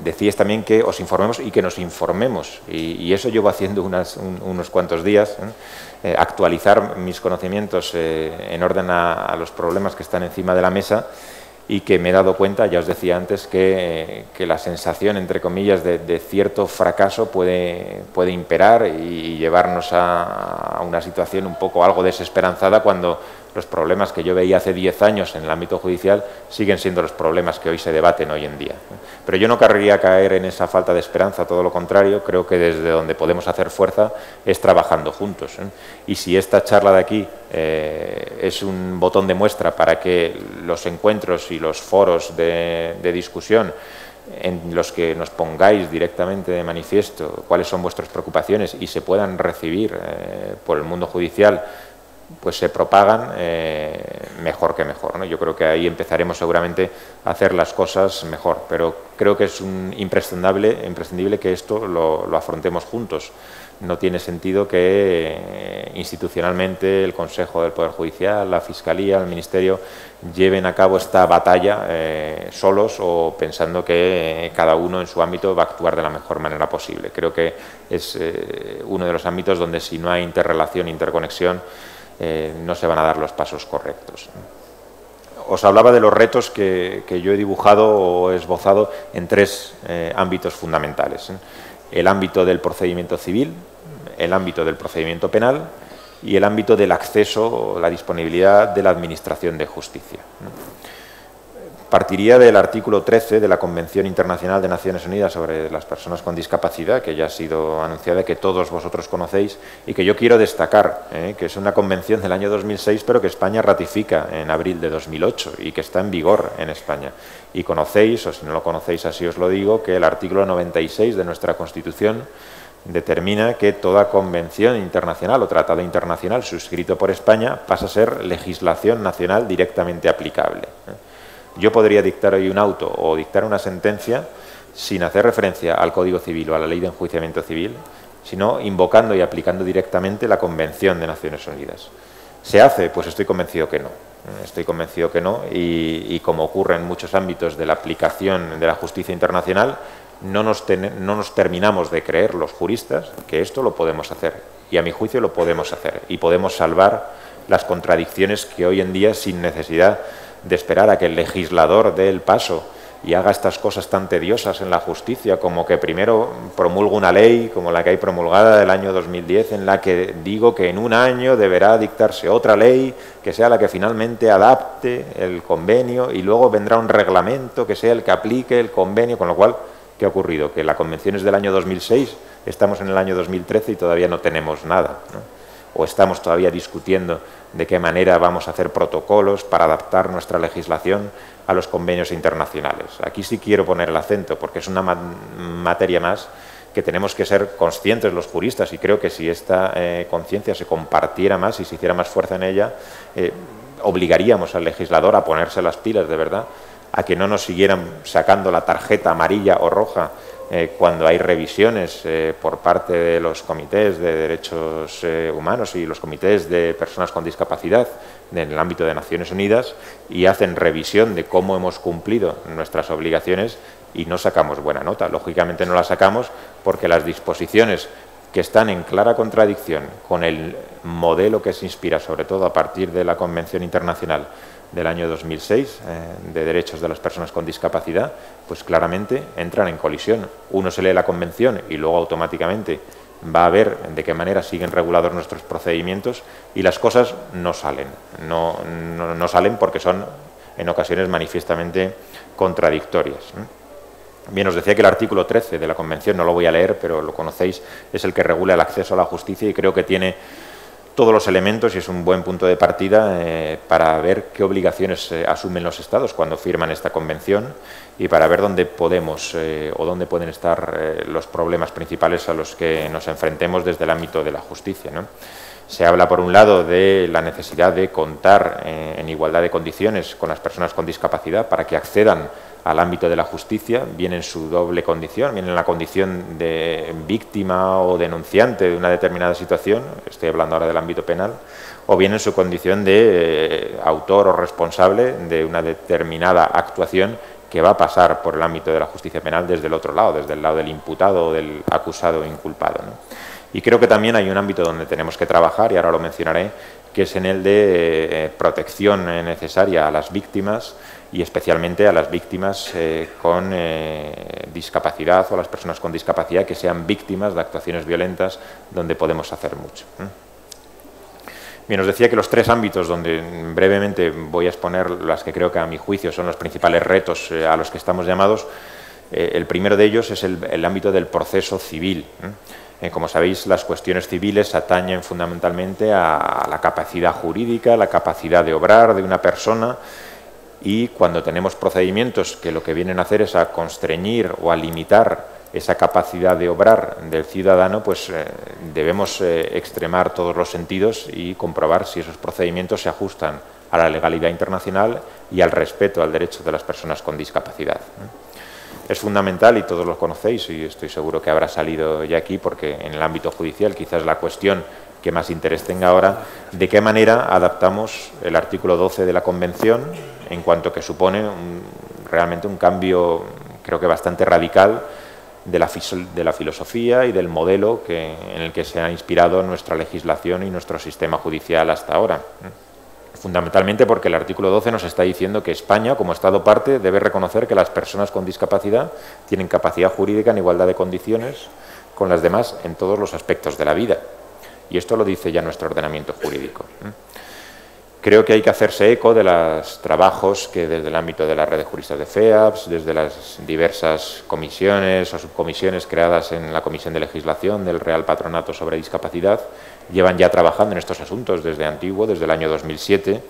decíais también que os informemos y que nos informemos. Y eso llevo haciendo unos cuantos días, actualizar mis conocimientos en orden a los problemas que están encima de la mesa, y que me he dado cuenta, ya os decía antes, que la sensación, entre comillas, de cierto fracaso puede imperar y llevarnos a una situación un poco algo desesperanzada cuando los problemas que yo veía hace 10 años en el ámbito judicial siguen siendo los problemas que hoy se debaten hoy en día. Pero yo no querría caer en esa falta de esperanza, todo lo contrario, creo que desde donde podemos hacer fuerza es trabajando juntos. Y si esta charla de aquí es un botón de muestra para que los encuentros y los foros de discusión en los que nos pongáis directamente de manifiesto cuáles son vuestras preocupaciones y se puedan recibir por el mundo judicial, pues se propagan, mejor que mejor, ¿no? Yo creo que ahí empezaremos seguramente a hacer las cosas mejor, pero creo que es imprescindible que esto lo afrontemos juntos. No tiene sentido que institucionalmente el Consejo del Poder Judicial, la Fiscalía, el Ministerio lleven a cabo esta batalla solos o pensando que cada uno en su ámbito va a actuar de la mejor manera posible. Creo que es uno de los ámbitos donde si no hay interrelación, interconexión, no se van a dar los pasos correctos. Os hablaba de los retos que yo he dibujado o esbozado en 3 ámbitos fundamentales. El ámbito del procedimiento civil, el ámbito del procedimiento penal y el ámbito del acceso o la disponibilidad de la Administración de Justicia. Partiría del artículo 13 de la Convención Internacional de Naciones Unidas sobre las personas con discapacidad, que ya ha sido anunciada, que todos vosotros conocéis y que yo quiero destacar, que es una convención del año 2006, pero que España ratifica en abril de 2008 y que está en vigor en España. Y conocéis, o si no lo conocéis así os lo digo, que el artículo 96 de nuestra Constitución determina que toda convención internacional o tratado internacional suscrito por España pasa a ser legislación nacional directamente aplicable. Yo podría dictar hoy un auto o dictar una sentencia sin hacer referencia al Código Civil o a la Ley de Enjuiciamiento Civil, sino invocando y aplicando directamente la Convención de Naciones Unidas. ¿Se hace? Pues estoy convencido que no. Estoy convencido que no y como ocurre en muchos ámbitos de la aplicación de la justicia internacional, no nos terminamos de creer los juristas que esto lo podemos hacer. Y a mi juicio lo podemos hacer y podemos salvar las contradicciones que hoy en día, sin necesidad de esperar a que el legislador dé el paso y haga estas cosas tan tediosas en la justicia como que primero promulgo una ley como la que hay promulgada del año 2010 en la que digo que en un año deberá dictarse otra ley que sea la que finalmente adapte el convenio y luego vendrá un reglamento que sea el que aplique el convenio, con lo cual, ¿qué ha ocurrido? Que la convención es del año 2006, estamos en el año 2013 y todavía no tenemos nada, ¿no? O estamos todavía discutiendo de qué manera vamos a hacer protocolos para adaptar nuestra legislación a los convenios internacionales. Aquí sí quiero poner el acento porque es una materia más que tenemos que ser conscientes los juristas y creo que si esta conciencia se compartiera más y se hiciera más fuerza en ella, obligaríamos al legislador a ponerse las pilas de verdad, a que no nos siguieran sacando la tarjeta amarilla o roja cuando hay revisiones por parte de los comités de derechos humanos y los comités de personas con discapacidad en el ámbito de Naciones Unidas y hacen revisión de cómo hemos cumplido nuestras obligaciones y no sacamos buena nota. Lógicamente no la sacamos porque las disposiciones que están en clara contradicción con el modelo que se inspira, sobre todo a partir de la Convención Internacional del año 2006 de derechos de las personas con discapacidad, pues claramente entran en colisión. Uno se lee la convención y luego automáticamente va a ver de qué manera siguen regulados nuestros procedimientos y las cosas no salen. No salen porque son en ocasiones manifiestamente contradictorias. Bien, os decía que el artículo 13 de la Convención, no lo voy a leer, pero lo conocéis, es el que regula el acceso a la justicia y creo que tiene todos los elementos y es un buen punto de partida para ver qué obligaciones asumen los Estados cuando firman esta convención y para ver dónde podemos o dónde pueden estar los problemas principales a los que nos enfrentemos desde el ámbito de la justicia, ¿no? Se habla, por un lado, de la necesidad de contar en igualdad de condiciones con las personas con discapacidad para que accedan al ámbito de la justicia, bien en su doble condición, bien en la condición de víctima o denunciante de una determinada situación, estoy hablando ahora del ámbito penal, o bien en su condición de autor o responsable de una determinada actuación que va a pasar por el ámbito de la justicia penal desde el otro lado, desde el lado del imputado o del acusado o inculpado, ¿no? Y creo que también hay un ámbito donde tenemos que trabajar, y ahora lo mencionaré, que es en el de protección necesaria a las víctimas y especialmente a las víctimas con discapacidad o a las personas con discapacidad que sean víctimas de actuaciones violentas donde podemos hacer mucho. Bien, os decía que los tres ámbitos donde brevemente voy a exponer las que creo que a mi juicio son los principales retos a los que estamos llamados. El primero de ellos es el ámbito del proceso civil. Como sabéis, las cuestiones civiles atañen fundamentalmente a la capacidad jurídica, la capacidad de obrar de una persona, y cuando tenemos procedimientos que lo que vienen a hacer es a constreñir o a limitar esa capacidad de obrar del ciudadano, pues debemos extremar todos los sentidos y comprobar si esos procedimientos se ajustan a la legalidad internacional y al respeto al derecho de las personas con discapacidad. Es fundamental, y todos lo conocéis, y estoy seguro que habrá salido ya aquí, porque en el ámbito judicial quizás la cuestión que más interés tenga ahora, de qué manera adaptamos el artículo 12 de la Convención, en cuanto que supone realmente un cambio, creo que bastante radical, de la filosofía y del modelo en el que se ha inspirado nuestra legislación y nuestro sistema judicial hasta ahora. Fundamentalmente porque el artículo 12 nos está diciendo que España, como Estado parte, debe reconocer que las personas con discapacidad tienen capacidad jurídica en igualdad de condiciones con las demás en todos los aspectos de la vida. Y esto lo dice ya nuestro ordenamiento jurídico. Creo que hay que hacerse eco de los trabajos que desde el ámbito de la red de juristas de FEAPS, desde las diversas comisiones o subcomisiones creadas en la Comisión de Legislación del Real Patronato sobre Discapacidad, llevan ya trabajando en estos asuntos desde antiguo, desde el año 2007,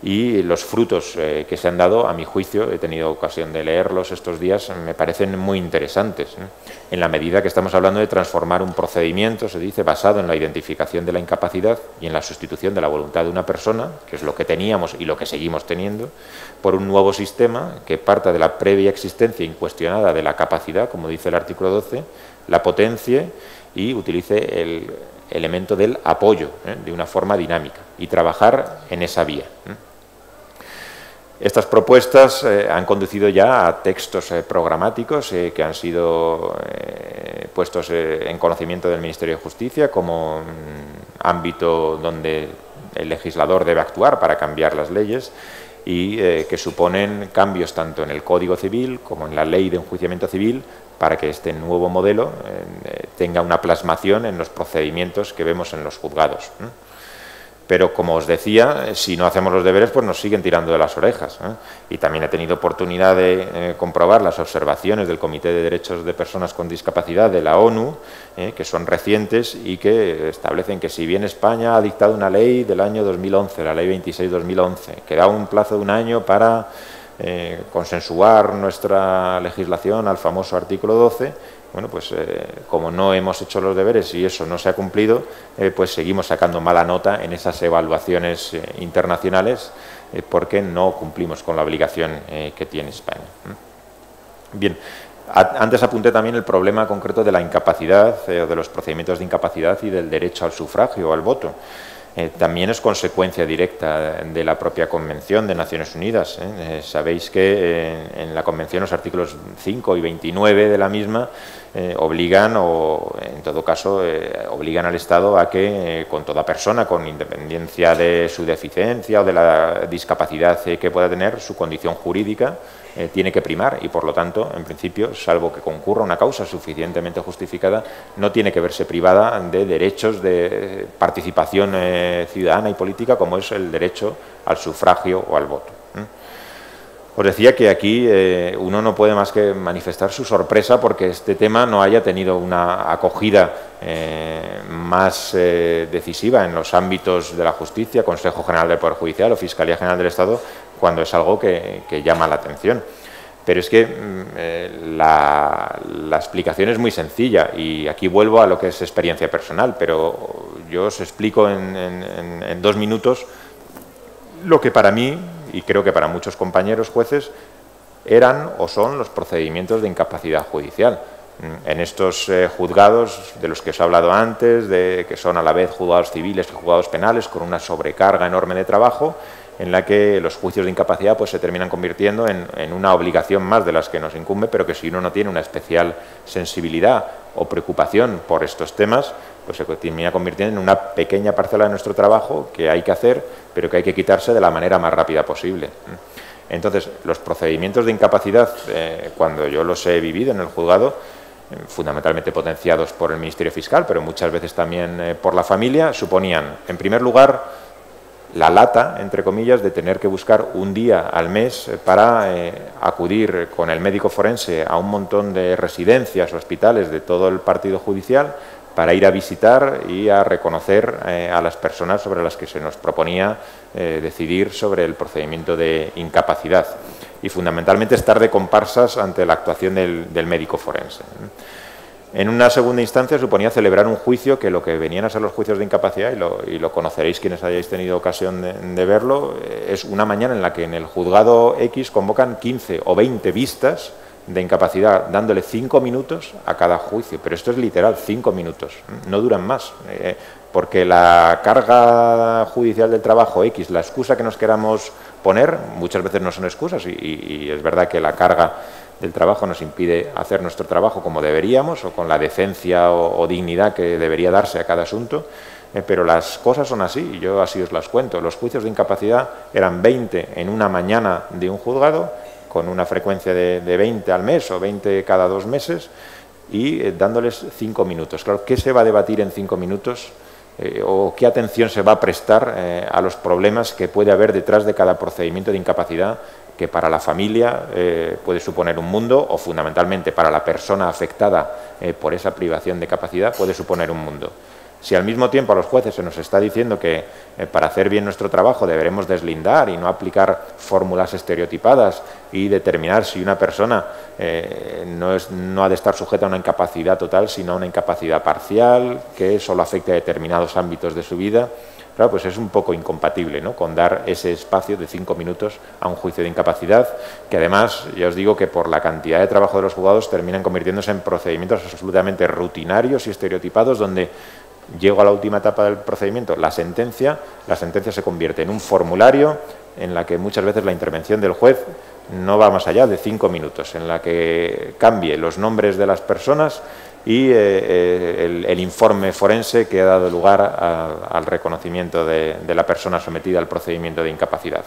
y los frutos que se han dado, a mi juicio, he tenido ocasión de leerlos estos días, me parecen muy interesantes, en la medida que estamos hablando de transformar un procedimiento, se dice, basado en la identificación de la incapacidad y en la sustitución de la voluntad de una persona, que es lo que teníamos y lo que seguimos teniendo, por un nuevo sistema que parta de la previa existencia incuestionada de la capacidad, como dice el artículo 12, la potencie y utilice el elemento del apoyo de una forma dinámica y trabajar en esa vía. Estas propuestas han conducido ya a textos programáticos que han sido puestos en conocimiento del Ministerio de Justicia como ámbito donde el legislador debe actuar para cambiar las leyes y que suponen cambios tanto en el Código Civil como en la Ley de Enjuiciamiento Civil para que este nuevo modelo tenga una plasmación en los procedimientos que vemos en los juzgados. Pero, como os decía, si no hacemos los deberes, pues nos siguen tirando de las orejas. Y también he tenido oportunidad de comprobar las observaciones del Comité de Derechos de Personas con Discapacidad de la ONU, que son recientes y que establecen que si bien España ha dictado una ley del año 2011, la Ley 26/2011, que da un plazo de un año para consensuar nuestra legislación al famoso artículo 12, bueno, pues como no hemos hecho los deberes y eso no se ha cumplido, pues seguimos sacando mala nota en esas evaluaciones internacionales porque no cumplimos con la obligación que tiene España. Bien, antes apunté también el problema concreto de la incapacidad, de los procedimientos de incapacidad y del derecho al sufragio o al voto. También es consecuencia directa de la propia Convención de Naciones Unidas. Sabéis que en la Convención los artículos 5 y 29 de la misma obligan, o en todo caso obligan al Estado a que con toda persona, con independencia de su deficiencia o de la discapacidad que pueda tener, su condición jurídica tiene que primar y, por lo tanto, en principio, salvo que concurra una causa suficientemente justificada, no tiene que verse privada de derechos de participación ciudadana y política, como es el derecho al sufragio o al voto. Os decía que aquí uno no puede más que manifestar su sorpresa porque este tema no haya tenido una acogida más decisiva en los ámbitos de la justicia, Consejo General del Poder Judicial o Fiscalía General del Estado, cuando es algo que llama la atención. Pero es que la explicación es muy sencilla y aquí vuelvo a lo que es experiencia personal, pero yo os explico en 2 minutos lo que para mí, y creo que para muchos compañeros jueces, eran o son los procedimientos de incapacidad judicial. En estos juzgados de los que os he hablado antes, de que son a la vez juzgados civiles y juzgados penales, con una sobrecarga enorme de trabajo, en la que los juicios de incapacidad pues se terminan convirtiendo en una obligación más de las que nos incumbe, pero que si uno no tiene una especial sensibilidad o preocupación por estos temas, pues se termina convirtiendo en una pequeña parcela de nuestro trabajo que hay que hacer, pero que hay que quitarse de la manera más rápida posible. Entonces, los procedimientos de incapacidad, cuando yo los he vivido en el juzgado, fundamentalmente potenciados por el Ministerio Fiscal, pero muchas veces también por la familia, suponían, en primer lugar, la lata, entre comillas, de tener que buscar un día al mes para acudir con el médico forense a un montón de residencias, hospitales de todo el partido judicial para ir a visitar y a reconocer a las personas sobre las que se nos proponía decidir sobre el procedimiento de incapacidad y fundamentalmente estar de comparsas ante la actuación del médico forense. En una segunda instancia suponía celebrar un juicio que lo que venían a ser los juicios de incapacidad, y lo conoceréis quienes hayáis tenido ocasión de verlo, es una mañana en la que en el juzgado X convocan 15 o 20 vistas de incapacidad, dándole 5 minutos a cada juicio. Pero esto es literal, 5 minutos, no duran más, porque la carga judicial del trabajo X, la excusa que nos queramos poner, muchas veces no son excusas, y es verdad que la carga del trabajo nos impide hacer nuestro trabajo como deberíamos o con la decencia o dignidad que debería darse a cada asunto, pero las cosas son así y yo así os las cuento. Los juicios de incapacidad eran 20 en una mañana de un juzgado con una frecuencia de 20 al mes o 20 cada 2 meses y dándoles 5 minutos. Claro, ¿qué se va a debatir en 5 minutos? O qué atención se va a prestar a los problemas que puede haber detrás de cada procedimiento de incapacidad que para la familia puede suponer un mundo o fundamentalmente para la persona afectada por esa privación de capacidad puede suponer un mundo. Si al mismo tiempo a los jueces se nos está diciendo que para hacer bien nuestro trabajo deberemos deslindar y no aplicar fórmulas estereotipadas y determinar si una persona no ha de estar sujeta a una incapacidad total, sino a una incapacidad parcial que solo afecte a determinados ámbitos de su vida, claro, pues es un poco incompatible, ¿no?, con dar ese espacio de 5 minutos a un juicio de incapacidad, que además, ya os digo que por la cantidad de trabajo de los juzgados terminan convirtiéndose en procedimientos absolutamente rutinarios y estereotipados, donde llego a la última etapa del procedimiento, la sentencia se convierte en un formulario en la que muchas veces la intervención del juez no va más allá de 5 minutos, en la que cambie los nombres de las personas y el informe forense que ha dado lugar al reconocimiento de la persona sometida al procedimiento de incapacidad.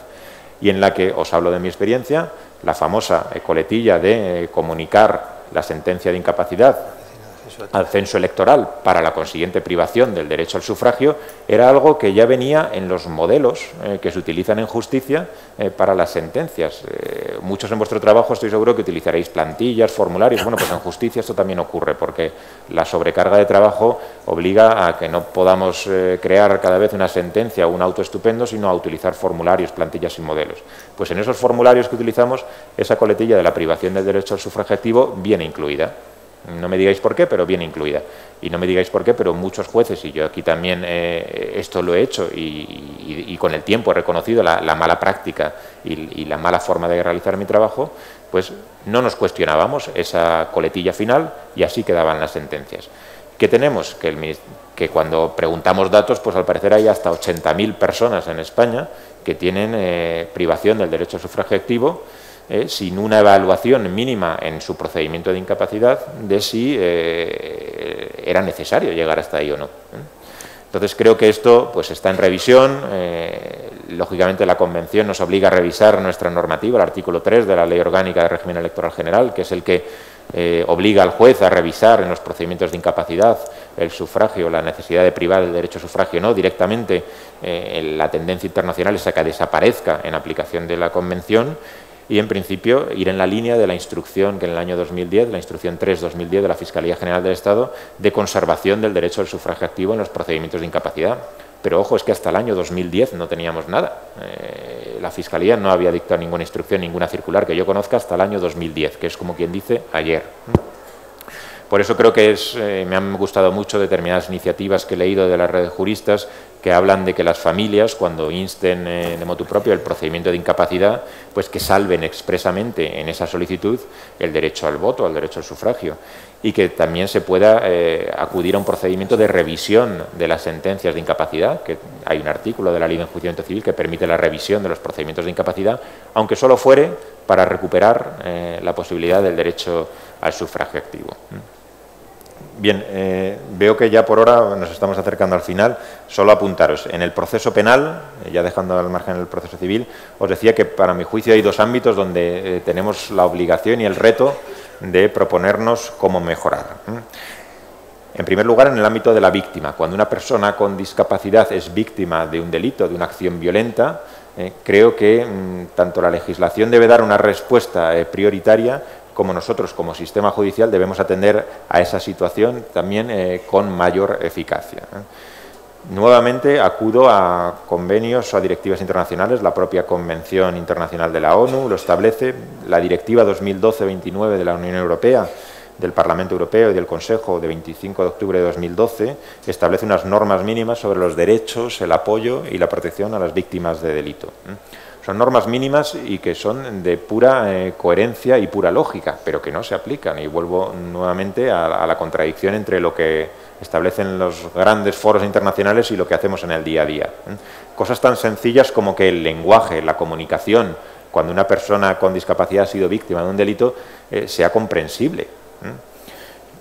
Y en la que, os hablo de mi experiencia, la famosa coletilla de comunicar la sentencia de incapacidad al censo electoral para la consiguiente privación del derecho al sufragio era algo que ya venía en los modelos que se utilizan en justicia para las sentencias. Muchos en vuestro trabajo estoy seguro que utilizaréis plantillas, formularios. Bueno, pues en justicia esto también ocurre porque la sobrecarga de trabajo obliga a que no podamos crear cada vez una sentencia o un auto estupendo, sino a utilizar formularios, plantillas y modelos. Pues en esos formularios que utilizamos, esa coletilla de la privación del derecho al sufragio activo viene incluida. No me digáis por qué, pero viene incluida. Y no me digáis por qué, pero muchos jueces, y yo aquí también esto lo he hecho y con el tiempo he reconocido la mala práctica y la mala forma de realizar mi trabajo, pues no nos cuestionábamos esa coletilla final y así quedaban las sentencias. ¿Qué tenemos? Que cuando preguntamos datos, pues al parecer hay hasta 80.000 personas en España que tienen privación del derecho al sufragio activo, sin una evaluación mínima en su procedimiento de incapacidad de si era necesario llegar hasta ahí o no. Entonces creo que esto pues está en revisión. Lógicamente la Convención nos obliga a revisar nuestra normativa, el artículo 3 de la Ley Orgánica de Régimen Electoral General, que es el que obliga al juez a revisar en los procedimientos de incapacidad el sufragio, la necesidad de privar el derecho a sufragio, no directamente. La tendencia internacional es a que desaparezca en aplicación de la Convención. Y, en principio, ir en la línea de la instrucción que en el año 2010, la instrucción 3-2010 de la Fiscalía General del Estado, de conservación del derecho al sufragio activo en los procedimientos de incapacidad. Pero, ojo, es que hasta el año 2010 no teníamos nada. La Fiscalía no había dictado ninguna instrucción, ninguna circular que yo conozca hasta el año 2010, que es como quien dice ayer. Por eso creo que me han gustado mucho determinadas iniciativas que he leído de la red de juristas que hablan de que las familias, cuando insten de motu propio el procedimiento de incapacidad, pues que salven expresamente en esa solicitud el derecho al voto, el derecho al sufragio, y que también se pueda acudir a un procedimiento de revisión de las sentencias de incapacidad, que hay un artículo de la Ley de Enjuiciamiento Civil que permite la revisión de los procedimientos de incapacidad, aunque solo fuere para recuperar la posibilidad del derecho al sufragio activo. Bien, veo que ya por hora nos estamos acercando al final. Solo apuntaros, en el proceso penal, ya dejando al margen el proceso civil, os decía que para mi juicio hay 2 ámbitos donde tenemos la obligación y el reto de proponernos cómo mejorar. En primer lugar, en el ámbito de la víctima. Cuando una persona con discapacidad es víctima de un delito, de una acción violenta, creo que tanto la legislación debe dar una respuesta prioritaria, como nosotros, como sistema judicial, debemos atender a esa situación también con mayor eficacia. Nuevamente acudo a convenios o a directivas internacionales. La propia Convención Internacional de la ONU lo establece, la Directiva 2012-29 de la Unión Europea, del Parlamento Europeo y del Consejo de 25 de octubre de 2012 establece unas normas mínimas sobre los derechos, el apoyo y la protección a las víctimas de delito. Son normas mínimas y que son de pura coherencia y pura lógica, pero que no se aplican. Y vuelvo nuevamente a la contradicción entre lo que establecen los grandes foros internacionales y lo que hacemos en el día a día. Cosas tan sencillas como que el lenguaje, la comunicación, cuando una persona con discapacidad ha sido víctima de un delito, sea comprensible.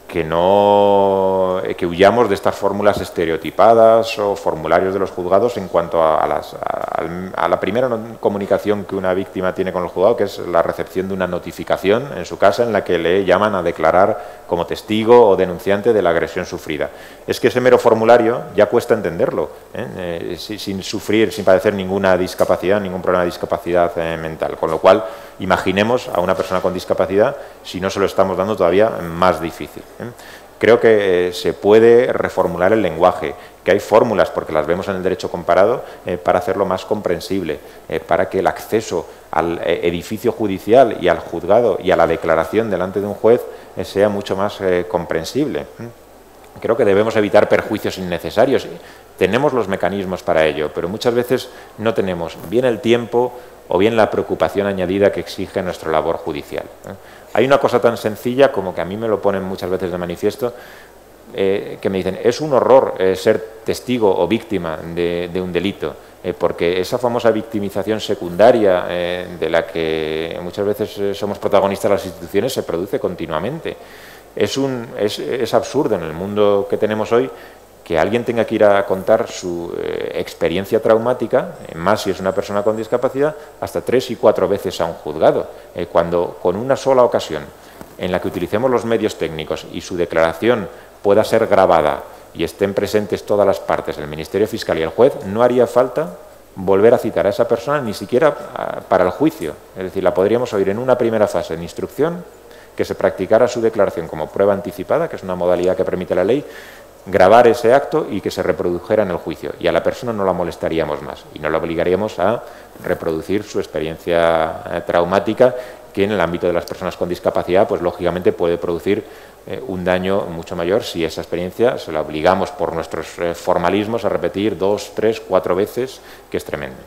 Que huyamos de estas fórmulas estereotipadas o formularios de los juzgados en cuanto a la primera comunicación que una víctima tiene con el juzgado, que es la recepción de una notificación en su casa en la que le llaman a declarar como testigo o denunciante de la agresión sufrida. Es que ese mero formulario ya cuesta entenderlo, sin sufrir, sin padecer ninguna discapacidad, ningún problema de discapacidad mental. Con lo cual, imaginemos a una persona con discapacidad si no se lo estamos dando todavía más difícil. Creo que se puede reformular el lenguaje, que hay fórmulas, porque las vemos en el derecho comparado, para hacerlo más comprensible, para que el acceso al edificio judicial y al juzgado y a la declaración delante de un juez sea mucho más comprensible. Creo que debemos evitar perjuicios innecesarios. Tenemos los mecanismos para ello, pero muchas veces no tenemos bien el tiempo o bien la preocupación añadida que exige nuestra labor judicial. Hay una cosa tan sencilla como que a mí me lo ponen muchas veces de manifiesto, que me dicen, es un horror ser testigo o víctima de un delito, porque esa famosa victimización secundaria de la que muchas veces somos protagonistas las instituciones se produce continuamente. Es absurdo en el mundo que tenemos hoy que alguien tenga que ir a contar su experiencia traumática, más si es una persona con discapacidad, hasta 3 y 4 veces a un juzgado, cuando con una sola ocasión en la que utilicemos los medios técnicos y su declaración pueda ser grabada y estén presentes todas las partes, el Ministerio Fiscal y el juez, no haría falta volver a citar a esa persona ni siquiera para el juicio. Es decir, la podríamos oír en una primera fase de instrucción, que se practicara su declaración como prueba anticipada, que es una modalidad que permite la ley, grabar ese acto y que se reprodujera en el juicio. Y a la persona no la molestaríamos más y no la obligaríamos a reproducir su experiencia traumática, que en el ámbito de las personas con discapacidad, pues lógicamente puede producir un daño mucho mayor si esa experiencia se la obligamos por nuestros formalismos a repetir 2, 3, 4 veces, que es tremendo.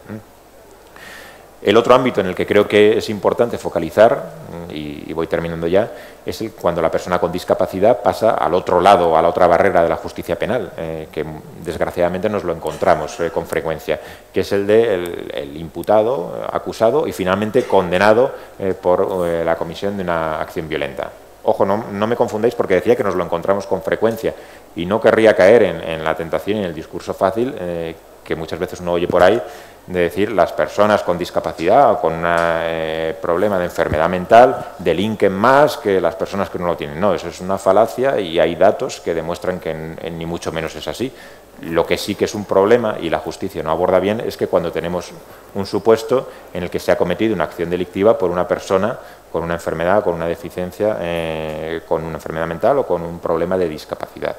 El otro ámbito en el que creo que es importante focalizar, y voy terminando ya, es cuando la persona con discapacidad pasa al otro lado, a la otra barrera de la justicia penal, que desgraciadamente nos lo encontramos con frecuencia, que es el del imputado, acusado y finalmente condenado por la comisión de una acción violenta. Ojo, no me confundáis, porque decía que nos lo encontramos con frecuencia y no querría caer en la tentación y en el discurso fácil que muchas veces uno oye por ahí, de decir las personas con discapacidad o con un problema de enfermedad mental delinquen más que las personas que no lo tienen. No, eso es una falacia y hay datos que demuestran que ni mucho menos es así. Lo que sí que es un problema y la justicia no aborda bien es que cuando tenemos un supuesto en el que se ha cometido una acción delictiva por una persona con una enfermedad, con una deficiencia, con una enfermedad mental o con un problema de discapacidad.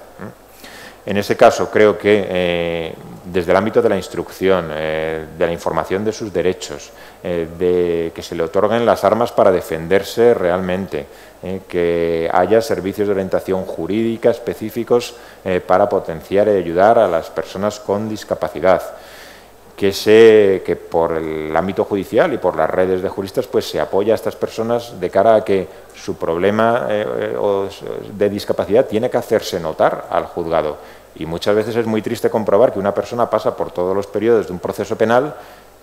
En ese caso creo que desde el ámbito de la instrucción, de la información de sus derechos, de que se le otorguen las armas para defenderse realmente, que haya servicios de orientación jurídica específicos para potenciar y ayudar a las personas con discapacidad, que por el ámbito judicial y por las redes de juristas pues se apoya a estas personas de cara a que su problema de discapacidad tiene que hacerse notar al juzgado. Y muchas veces es muy triste comprobar que una persona pasa por todos los periodos de un proceso penal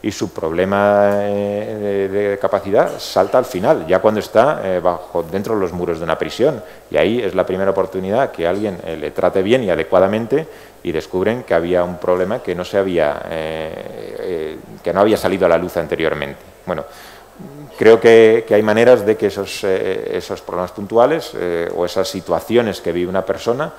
y su problema de capacidad salta al final, ya cuando está dentro de los muros de una prisión. Y ahí es la primera oportunidad que alguien le trate bien y adecuadamente y descubren que había un problema que no había salido a la luz anteriormente. Bueno, creo que hay maneras de que esos problemas puntuales o esas situaciones que vive una persona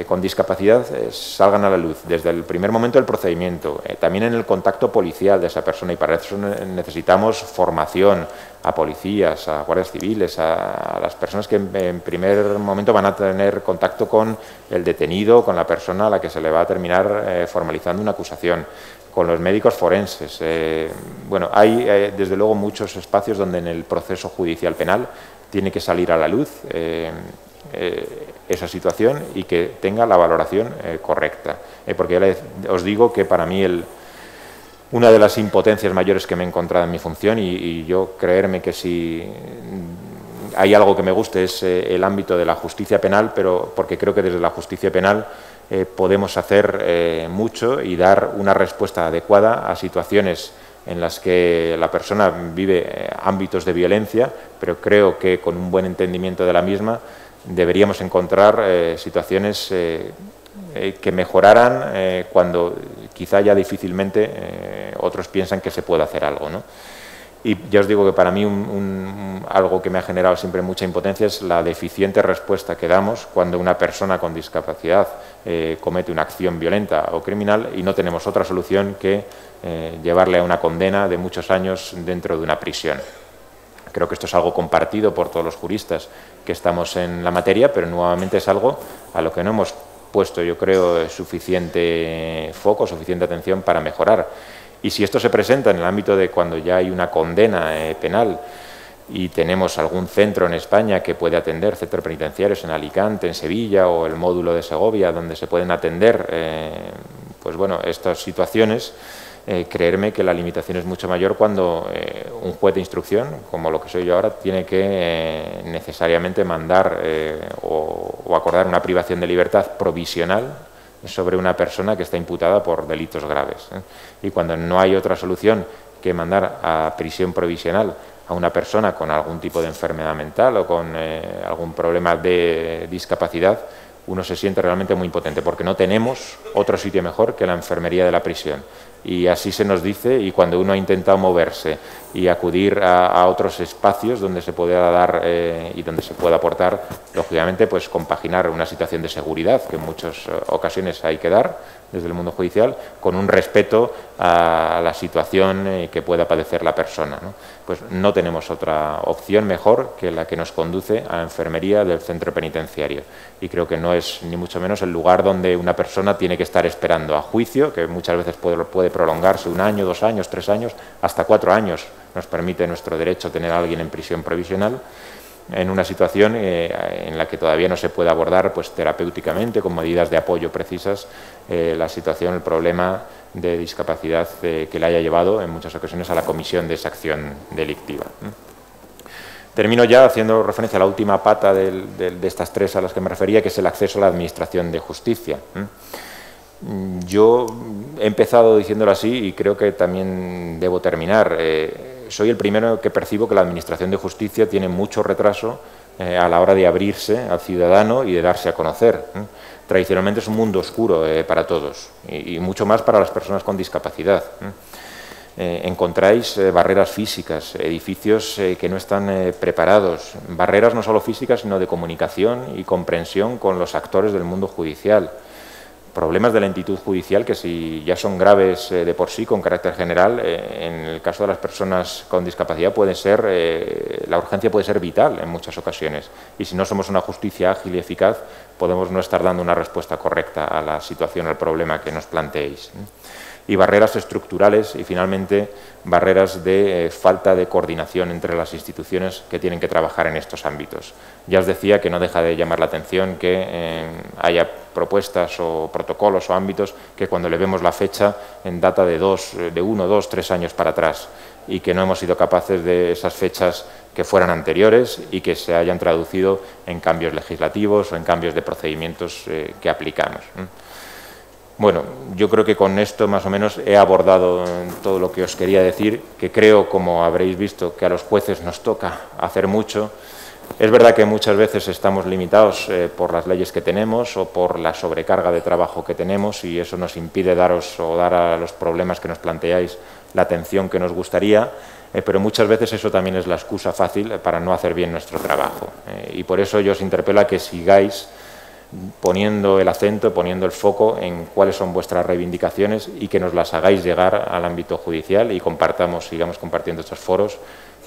con discapacidad salgan a la luz desde el primer momento del procedimiento, también en el contacto policial de esa persona, y para eso necesitamos formación a policías, a guardias civiles, a las personas que en primer momento van a tener contacto con el detenido, con la persona a la que se le va a terminar formalizando una acusación, con los médicos forenses. Bueno, hay desde luego muchos espacios donde en el proceso judicial penal tiene que salir a la luz esa situación y que tenga la valoración correcta. Porque ya os digo que para mí una de las impotencias mayores que me he encontrado en mi función, y yo creerme que si hay algo que me guste es el ámbito de la justicia penal, pero porque creo que desde la justicia penal podemos hacer mucho y dar una respuesta adecuada a situaciones en las que la persona vive ámbitos de violencia, pero creo que con un buen entendimiento de la misma deberíamos encontrar situaciones que mejoraran cuando quizá ya difícilmente otros piensan que se puede hacer algo, ¿no? Y ya os digo que para mí algo que me ha generado siempre mucha impotencia es la deficiente respuesta que damos cuando una persona con discapacidad comete una acción violenta o criminal y no tenemos otra solución que llevarle a una condena de muchos años dentro de una prisión. Creo que esto es algo compartido por todos los juristas que estamos en la materia, pero nuevamente es algo a lo que no hemos puesto, yo creo, suficiente foco, suficiente atención para mejorar. Y si esto se presenta en el ámbito de cuando ya hay una condena penal y tenemos algún centro en España que puede atender, centros penitenciarios en Alicante, en Sevilla o el módulo de Segovia, donde se pueden atender pues bueno, estas situaciones, creerme que la limitación es mucho mayor cuando un juez de instrucción, como lo que soy yo ahora, tiene que necesariamente mandar o acordar una privación de libertad provisional sobre una persona que está imputada por delitos graves. Y cuando no hay otra solución que mandar a prisión provisional a una persona con algún tipo de enfermedad mental o con algún problema de discapacidad, uno se siente realmente muy impotente, porque no tenemos otro sitio mejor que la enfermería de la prisión. Y así se nos dice, y cuando uno ha intentado moverse y acudir a otros espacios donde se pueda dar y donde se pueda aportar, lógicamente, pues compaginar una situación de seguridad, que en muchas ocasiones hay que dar desde el mundo judicial, con un respeto a la situación que pueda padecer la persona, ¿no? Pues no tenemos otra opción mejor que la que nos conduce a la enfermería del centro penitenciario. Y creo que no es ni mucho menos el lugar donde una persona tiene que estar esperando a juicio, que muchas veces puede prolongarse 1 año, 2 años, 3 años, hasta 4 años nos permite nuestro derecho tener a alguien en prisión provisional, en una situación en la que todavía no se puede abordar pues terapéuticamente, con medidas de apoyo precisas, la situación, el problema de discapacidad que le haya llevado en muchas ocasiones a la comisión de esa acción delictiva. Termino ya haciendo referencia a la última pata de estas 3 a las que me refería, que es el acceso a la administración de justicia. Yo he empezado diciéndolo así y creo que también debo terminar. Soy el primero que percibo que la Administración de Justicia tiene mucho retraso a la hora de abrirse al ciudadano y de darse a conocer. Tradicionalmente es un mundo oscuro para todos y mucho más para las personas con discapacidad. Encontráis barreras físicas, edificios que no están preparados, barreras no solo físicas sino de comunicación y comprensión con los actores del mundo judicial. Problemas de lentitud judicial que, si ya son graves de por sí con carácter general, en el caso de las personas con discapacidad la urgencia puede ser vital en muchas ocasiones, y si no somos una justicia ágil y eficaz podemos no estar dando una respuesta correcta a la situación, al problema que nos planteéis. Y barreras estructurales y, finalmente, barreras de falta de coordinación entre las instituciones que tienen que trabajar en estos ámbitos. Ya os decía que no deja de llamar la atención que haya propuestas o protocolos o ámbitos que, cuando le vemos la fecha, en data de 1, 2, 3 años para atrás, y que no hemos sido capaces de esas fechas que fueran anteriores y que se hayan traducido en cambios legislativos o en cambios de procedimientos que aplicamos. Bueno, yo creo que con esto más o menos he abordado todo lo que os quería decir, que creo, como habréis visto, que a los jueces nos toca hacer mucho, Es verdad que muchas veces estamos limitados por las leyes que tenemos o por la sobrecarga de trabajo que tenemos y eso nos impide daros o dar a los problemas que nos planteáis la atención que nos gustaría, pero muchas veces eso también es la excusa fácil para no hacer bien nuestro trabajo. Y por eso yo os interpelo a que sigáis poniendo el acento, poniendo el foco en cuáles son vuestras reivindicaciones y que nos las hagáis llegar al ámbito judicial y sigamos compartiendo estos foros.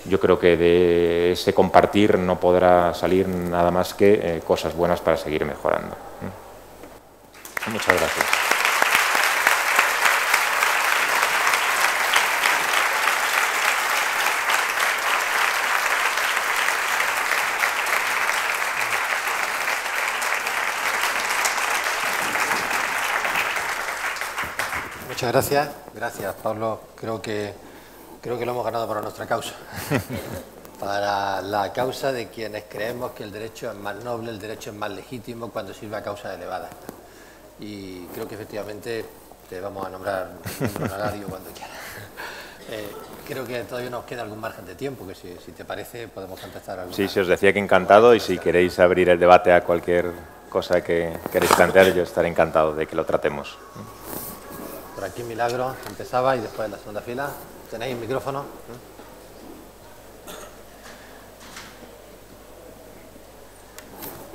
Yo creo que de ese compartir no podrá salir nada más que cosas buenas para seguir mejorando. Muchas gracias. Muchas gracias. Gracias, Pablo. Creo que lo hemos ganado para nuestra causa. Para la causa de quienes creemos que el derecho es más noble, el derecho es más legítimo cuando sirve a causas elevadas. Y creo que efectivamente te vamos a nombrar un honorario cuando quieras. Creo que todavía nos queda algún margen de tiempo, que si te parece podemos contestar alguna. Sí, os decía que encantado y si queréis abrir el debate a cualquier cosa que queréis plantear, yo estaré encantado de que lo tratemos. Por aquí Milagro empezaba y después en la segunda fila. ¿Tenéis el micrófono?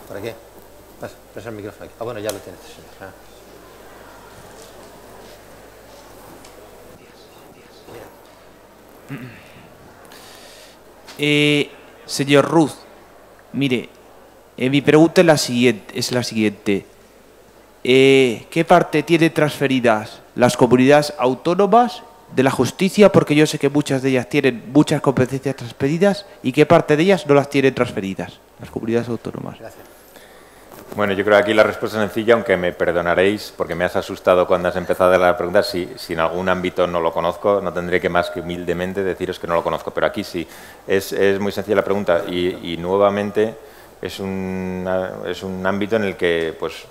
¿Por aquí? Pasa el micrófono aquí. Ah, bueno, ya lo tienes, señor. Señor Ruz, mire, mi pregunta es la siguiente. ¿Qué parte tienen transferidas las comunidades autónomas de la justicia? Porque yo sé que muchas de ellas tienen muchas competencias transferidas y qué parte de ellas no las tienen transferidas, las comunidades autónomas. Gracias. Bueno, yo creo que aquí la respuesta es sencilla, aunque me perdonaréis porque me has asustado cuando has empezado la pregunta. Si en algún ámbito no lo conozco, no tendré que más que humildemente deciros que no lo conozco, pero aquí sí. Es muy sencilla la pregunta y nuevamente es un ámbito en el que pues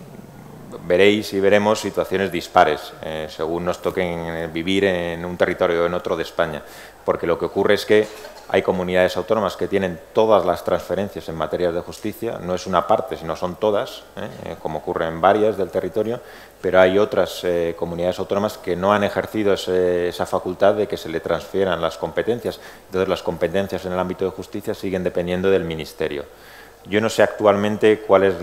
veréis y veremos situaciones dispares según nos toquen vivir en un territorio o en otro de España, porque lo que ocurre es que hay comunidades autónomas que tienen todas las transferencias en materia de justicia, no es una parte, sino son todas, como ocurre en varias del territorio, pero hay otras comunidades autónomas que no han ejercido esa facultad de que se le transfieran las competencias. Entonces, las competencias en el ámbito de justicia siguen dependiendo del Ministerio. Yo no sé actualmente cuál es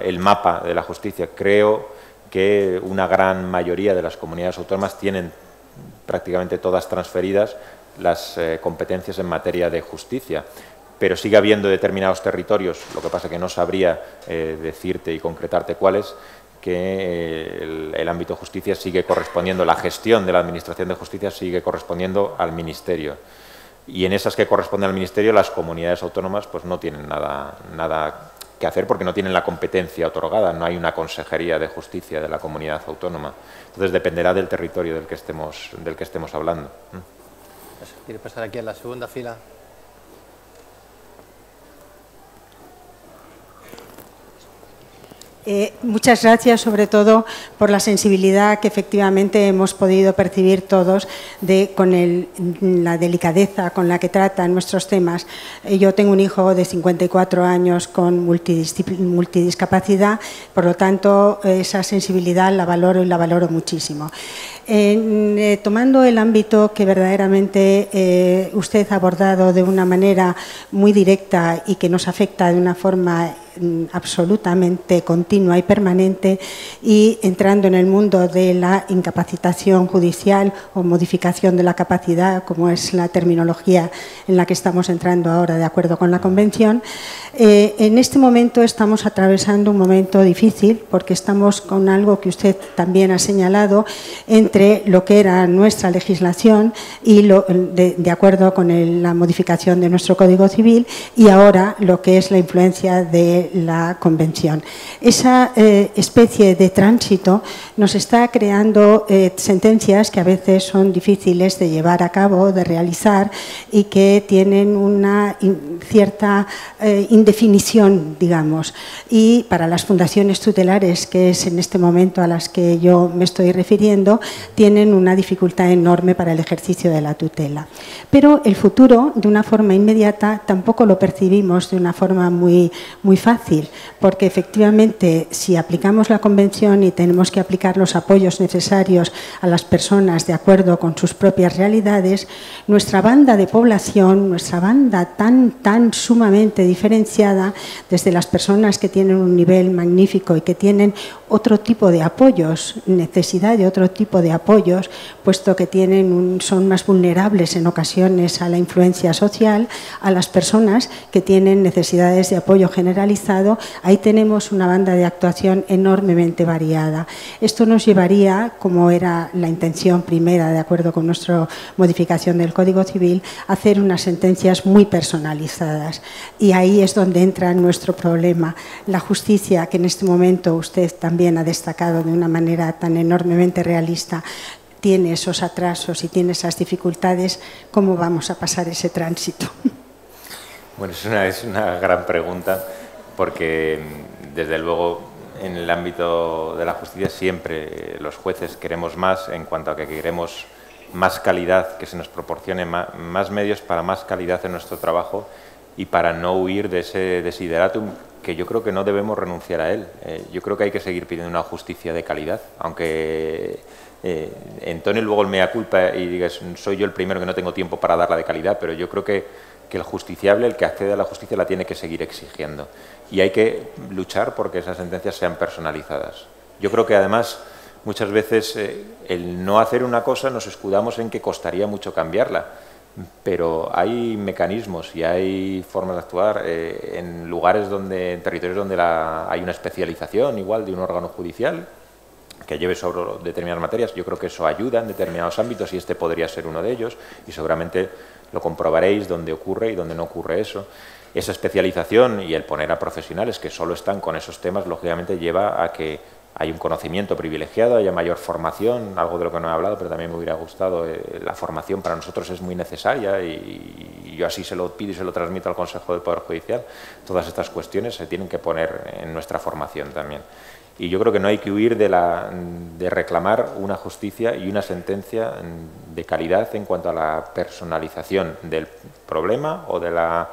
el mapa de la justicia. Creo que una gran mayoría de las comunidades autónomas tienen prácticamente todas transferidas las competencias en materia de justicia, pero sigue habiendo determinados territorios, lo que pasa que no sabría decirte y concretarte cuáles, que el ámbito de justicia sigue correspondiendo, la gestión de la Administración de Justicia sigue correspondiendo al Ministerio. Y en esas que corresponden al Ministerio, las comunidades autónomas pues no tienen nada que hacer porque no tienen la competencia otorgada, no hay una consejería de justicia de la comunidad autónoma. Entonces dependerá del territorio del que estemos hablando. ¿Quiere pasar aquí en la segunda fila? Muchas gracias, sobre todo, por la sensibilidad que efectivamente hemos podido percibir todos con la delicadeza con la que tratan nuestros temas. Yo tengo un hijo de 54 años con multidiscapacidad, por lo tanto, esa sensibilidad la valoro y la valoro muchísimo. Tomando el ámbito que verdaderamente usted ha abordado de una manera muy directa y que nos afecta de una forma absolutamente continua y permanente, y entrando en el mundo de la incapacitación judicial o modificación de la capacidad, como es la terminología en la que estamos entrando ahora de acuerdo con la Convención, en este momento estamos atravesando un momento difícil porque estamos con algo que usted también ha señalado entre lo que era nuestra legislación y de acuerdo con la modificación de nuestro Código Civil y ahora lo que es la influencia de de la Convención. Esa especie de tránsito nos está creando sentencias que a veces son difíciles de llevar a cabo, de realizar, y que tienen una cierta indefinición, digamos. Y para las fundaciones tutelares, que es en este momento a las que yo me estoy refiriendo, tienen una dificultad enorme para el ejercicio de la tutela. Pero el futuro, de una forma inmediata, tampoco lo percibimos de una forma muy fácil, porque efectivamente si aplicamos la Convención y tenemos que aplicar los apoyos necesarios a las personas de acuerdo con sus propias realidades, nuestra banda de población, nuestra banda tan sumamente diferenciada, desde las personas que tienen un nivel magnífico y que tienen otro tipo de apoyos, necesidad de otro tipo de apoyos, puesto que son más vulnerables en ocasiones a la influencia social, a las personas que tienen necesidades de apoyo generalizado, ahí tenemos una banda de actuación enormemente variada. Esto nos llevaría, como era la intención primera, de acuerdo con nuestra modificación del Código Civil, a hacer unas sentencias muy personalizadas. Y ahí es donde entra nuestro problema. La justicia, que en este momento usted también ha destacado de una manera tan enormemente realista, tiene esos atrasos y tiene esas dificultades. ¿Cómo vamos a pasar ese tránsito? Bueno, es una gran pregunta, porque desde luego en el ámbito de la justicia siempre los jueces queremos más, en cuanto a que queremos más calidad, que se nos proporcione más medios para más calidad en nuestro trabajo y para no huir de ese desideratum, que yo creo que no debemos renunciar a él. Yo creo que hay que seguir pidiendo una justicia de calidad, aunque entone luego el mea culpa y digas, soy yo el primero que no tengo tiempo para darla de calidad, pero yo creo que el justiciable, el que accede a la justicia, la tiene que seguir exigiendo. Y hay que luchar porque esas sentencias sean personalizadas. Yo creo que además muchas veces el no hacer una cosa nos escudamos en que costaría mucho cambiarla, pero hay mecanismos y hay formas de actuar en lugares en territorios donde hay una especialización igual de un órgano judicial que lleve sobre determinadas materias. Yo creo que eso ayuda en determinados ámbitos y este podría ser uno de ellos, y seguramente lo comprobaréis donde ocurre y donde no ocurre eso. Esa especialización y el poner a profesionales que solo están con esos temas, lógicamente lleva a que hay un conocimiento privilegiado, haya mayor formación, algo de lo que no he hablado, pero también me hubiera gustado. La formación para nosotros es muy necesaria y yo así se lo pido y se lo transmito al Consejo del Poder Judicial. Todas estas cuestiones se tienen que poner en nuestra formación también. Y yo creo que no hay que huir de reclamar una justicia y una sentencia de calidad en cuanto a la personalización del problema o de la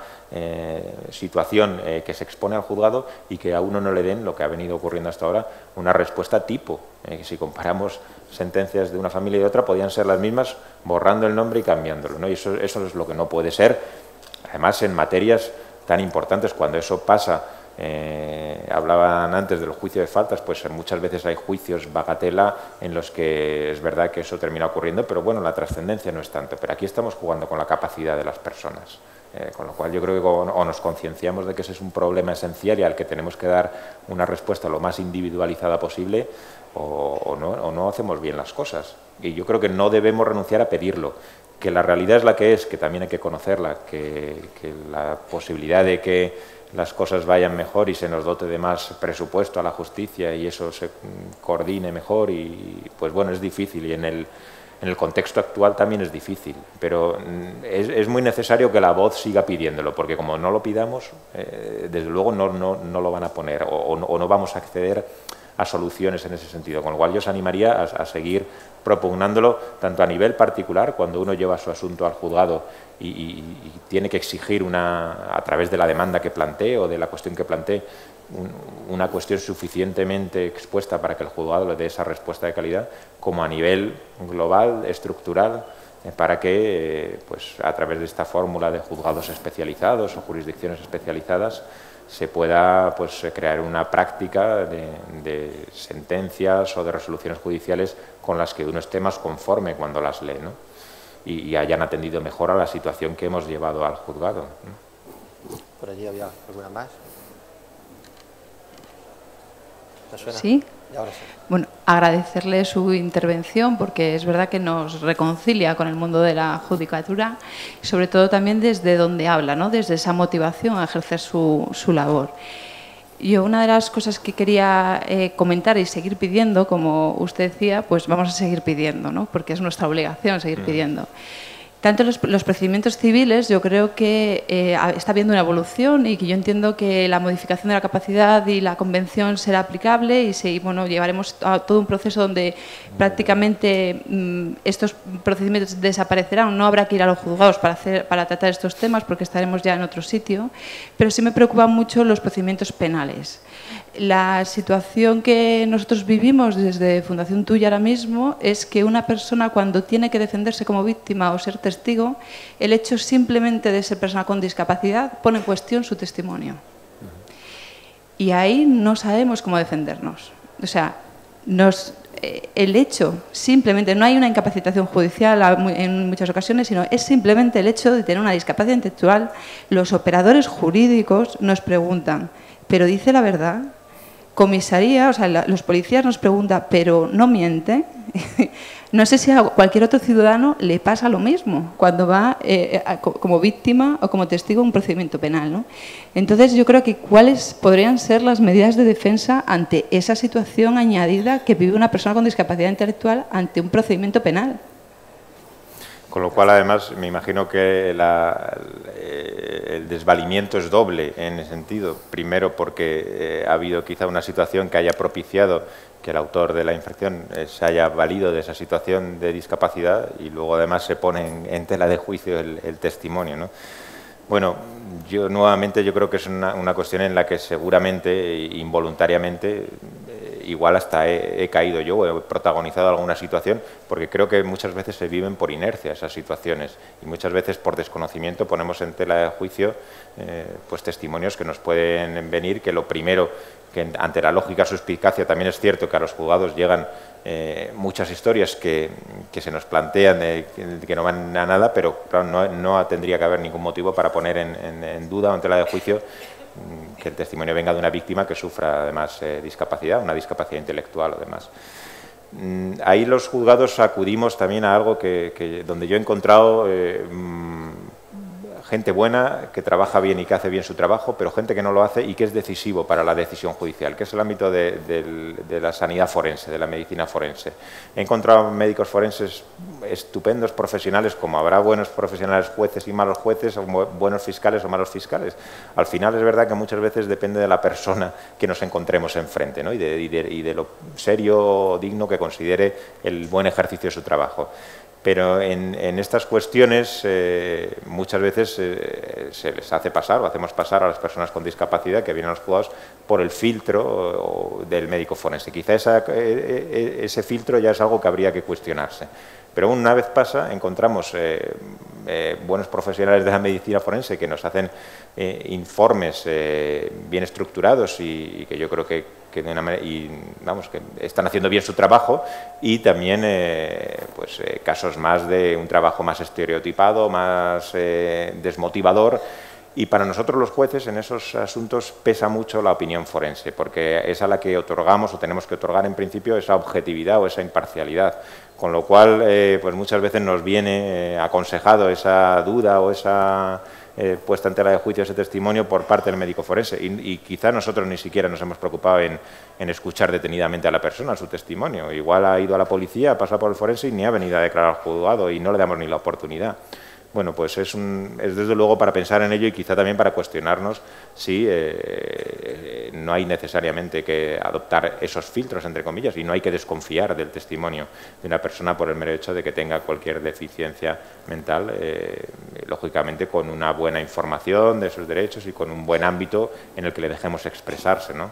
situación que se expone al juzgado, y que a uno no le den, lo que ha venido ocurriendo hasta ahora, una respuesta tipo. Si comparamos sentencias de una familia y de otra, podían ser las mismas borrando el nombre y cambiándolo, ¿no? Y eso es lo que no puede ser, además en materias tan importantes. Cuando eso pasa, hablaban antes del juicio de faltas, pues muchas veces hay juicios bagatela en los que es verdad que eso termina ocurriendo, pero bueno, la trascendencia no es tanto. Pero aquí estamos jugando con la capacidad de las personas, con lo cual yo creo que o nos concienciamos de que ese es un problema esencial y al que tenemos que dar una respuesta lo más individualizada posible, o no hacemos bien las cosas. Y yo creo que no debemos renunciar a pedirlo, que la realidad es la que es, que también hay que conocerla, que la posibilidad de que las cosas vayan mejor y se nos dote de más presupuesto a la justicia y eso se coordine mejor, y pues bueno, es difícil, y en el contexto actual también es difícil, pero es muy necesario que la voz siga pidiéndolo, porque como no lo pidamos, desde luego no lo van a poner, o no vamos a acceder a soluciones en ese sentido, con lo cual yo os animaría a seguir propugnándolo, tanto a nivel particular, cuando uno lleva su asunto al juzgado y tiene que exigir a través de la demanda que plantee o de la cuestión que plantee, una cuestión suficientemente expuesta para que el juzgado le dé esa respuesta de calidad, como a nivel global, estructural, para que pues, a través de esta fórmula de juzgados especializados o jurisdicciones especializadas se pueda pues, crear una práctica de sentencias o de resoluciones judiciales con las que uno esté más conforme cuando las lee, ¿no? Y hayan atendido mejor a la situación que hemos llevado al juzgado, ¿no? Por allí había alguna más. ¿Te suena? Sí. Y ahora sí. Bueno, agradecerle su intervención, porque es verdad que nos reconcilia con el mundo de la judicatura, y sobre todo también desde donde habla, ¿no? Desde esa motivación a ejercer su labor. Yo una de las cosas que quería comentar y seguir pidiendo, como usted decía, pues vamos a seguir pidiendo, ¿no? Porque es nuestra obligación seguir pidiendo. Tanto los procedimientos civiles, yo creo que está habiendo una evolución y que yo entiendo que la modificación de la capacidad y la convención será aplicable y bueno, llevaremos a todo un proceso donde prácticamente estos procedimientos desaparecerán. No habrá que ir a los juzgados para tratar estos temas porque estaremos ya en otro sitio, pero sí me preocupan mucho los procedimientos penales. La situación que nosotros vivimos desde Fundación Tuya ahora mismo es que una persona cuando tiene que defenderse como víctima o ser testigo, el hecho simplemente de ser persona con discapacidad pone en cuestión su testimonio. Y ahí no sabemos cómo defendernos. O sea, el hecho, simplemente, no hay una incapacitación judicial en muchas ocasiones, sino es simplemente el hecho de tener una discapacidad intelectual. Los operadores jurídicos nos preguntan, ¿pero dice la verdad? Comisaría, o sea, los policías nos preguntan, ¿pero no miente? No sé si a cualquier otro ciudadano le pasa lo mismo cuando va como víctima o como testigo en un procedimiento penal, ¿no? Entonces, yo creo que ¿cuáles podrían ser las medidas de defensa ante esa situación añadida que vive una persona con discapacidad intelectual ante un procedimiento penal? Con lo cual, además, me imagino que el desvalimiento es doble en ese sentido. Primero, porque ha habido quizá una situación que haya propiciado que el autor de la infracción se haya valido de esa situación de discapacidad y luego, además, se pone en tela de juicio el testimonio, ¿no? Bueno, yo creo que es una cuestión en la que seguramente, involuntariamente, igual hasta he caído yo o he protagonizado alguna situación, porque creo que muchas veces se viven por inercia esas situaciones y muchas veces por desconocimiento ponemos en tela de juicio pues testimonios que nos pueden venir, que lo primero, que ante la lógica suspicacia también es cierto que a los juzgados llegan muchas historias que se nos plantean que no van a nada, pero claro, no tendría que haber ningún motivo para poner en duda o en tela de juicio que el testimonio venga de una víctima que sufra además discapacidad, una discapacidad intelectual además. Ahí los juzgados acudimos también a algo donde yo he encontrado gente buena, que trabaja bien y que hace bien su trabajo, pero gente que no lo hace y que es decisivo para la decisión judicial, que es el ámbito de la sanidad forense, de la medicina forense. He encontrado médicos forenses estupendos, profesionales, como habrá buenos profesionales jueces y malos jueces, o buenos fiscales o malos fiscales. Al final es verdad que muchas veces depende de la persona que nos encontremos enfrente, ¿no? y de lo serio o digno que considere el buen ejercicio de su trabajo. Pero en estas cuestiones muchas veces se les hace pasar o hacemos pasar a las personas con discapacidad que vienen a los juzgados por el filtro del médico forense. Quizá ese filtro ya es algo que habría que cuestionarse. Pero una vez pasa, encontramos buenos profesionales de la medicina forense que nos hacen informes bien estructurados y que yo creo que de una manera, que están haciendo bien su trabajo, y también casos más de un trabajo más estereotipado, más desmotivador. Y para nosotros los jueces en esos asuntos pesa mucho la opinión forense, porque es a la que otorgamos o tenemos que otorgar en principio esa objetividad o esa imparcialidad. Con lo cual, pues muchas veces nos viene aconsejado esa duda o esa puesta en tela de juicio ese testimonio por parte del médico forense. Y quizá nosotros ni siquiera nos hemos preocupado en escuchar detenidamente a la persona, su testimonio. Igual ha ido a la policía, ha pasado por el forense y ni ha venido a declarar al juzgado y no le damos ni la oportunidad. Bueno, pues es desde luego para pensar en ello y quizá también para cuestionarnos si no hay necesariamente que adoptar esos filtros, entre comillas, y no hay que desconfiar del testimonio de una persona por el mero hecho de que tenga cualquier deficiencia mental, lógicamente con una buena información de sus derechos y con un buen ámbito en el que le dejemos expresarse, ¿no?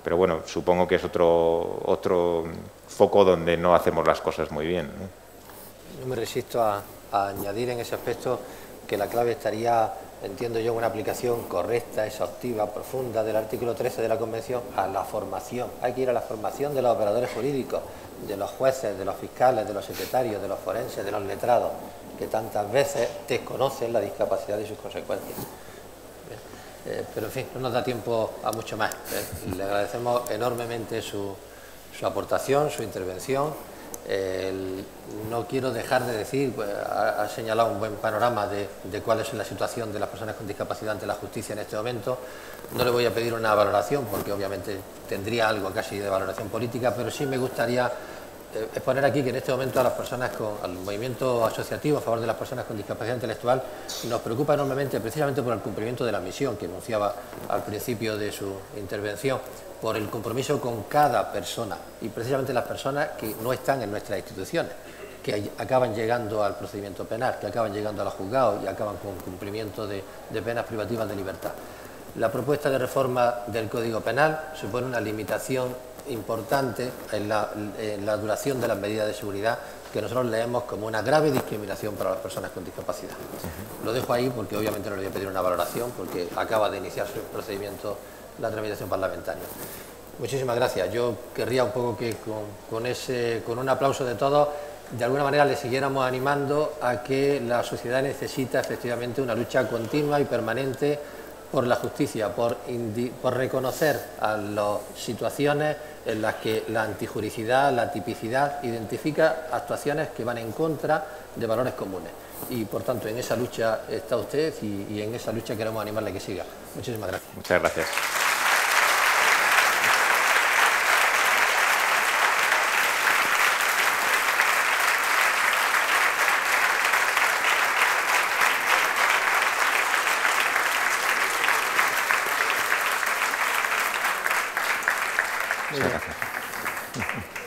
Pero bueno, supongo que es otro foco donde no hacemos las cosas muy bien, ¿no? No me resisto a añadir en ese aspecto que la clave estaría, entiendo yo, en una aplicación correcta, exhaustiva, profunda del artículo 13 de la Convención a la formación. Hay que ir a la formación de los operadores jurídicos, de los jueces, de los fiscales, de los secretarios, de los forenses, de los letrados, que tantas veces desconocen la discapacidad y sus consecuencias. Pero en fin, no nos da tiempo a mucho más. Le agradecemos enormemente su aportación, su intervención. No quiero dejar de decir, pues, ha señalado un buen panorama de cuál es la situación de las personas con discapacidad ante la justicia en este momento. No le voy a pedir una valoración, porque obviamente tendría algo casi de valoración política, pero sí me gustaría exponer aquí que en este momento al movimiento asociativo a favor de las personas con discapacidad intelectual nos preocupa enormemente, precisamente por el cumplimiento de la misión que enunciaba al principio de su intervención, por el compromiso con cada persona y precisamente las personas que no están en nuestras instituciones, que acaban llegando al procedimiento penal, que acaban llegando a los juzgados y acaban con cumplimiento de penas privativas de libertad. La propuesta de reforma del Código Penal supone una limitación importante en la duración de las medidas de seguridad que nosotros leemos como una grave discriminación para las personas con discapacidad. Lo dejo ahí porque obviamente no le voy a pedir una valoración porque acaba de iniciar su procedimiento la tramitación parlamentaria. Muchísimas gracias. Yo querría un poco que con un aplauso de todos, de alguna manera le siguiéramos animando a que la sociedad necesita efectivamente una lucha continua y permanente por la justicia, por reconocer a las situaciones en las que la antijuricidad, la tipicidad identifica actuaciones que van en contra de valores comunes. Y por tanto en esa lucha está usted y en esa lucha queremos animarle a que siga. Muchísimas gracias. Muchas gracias. Muchas gracias.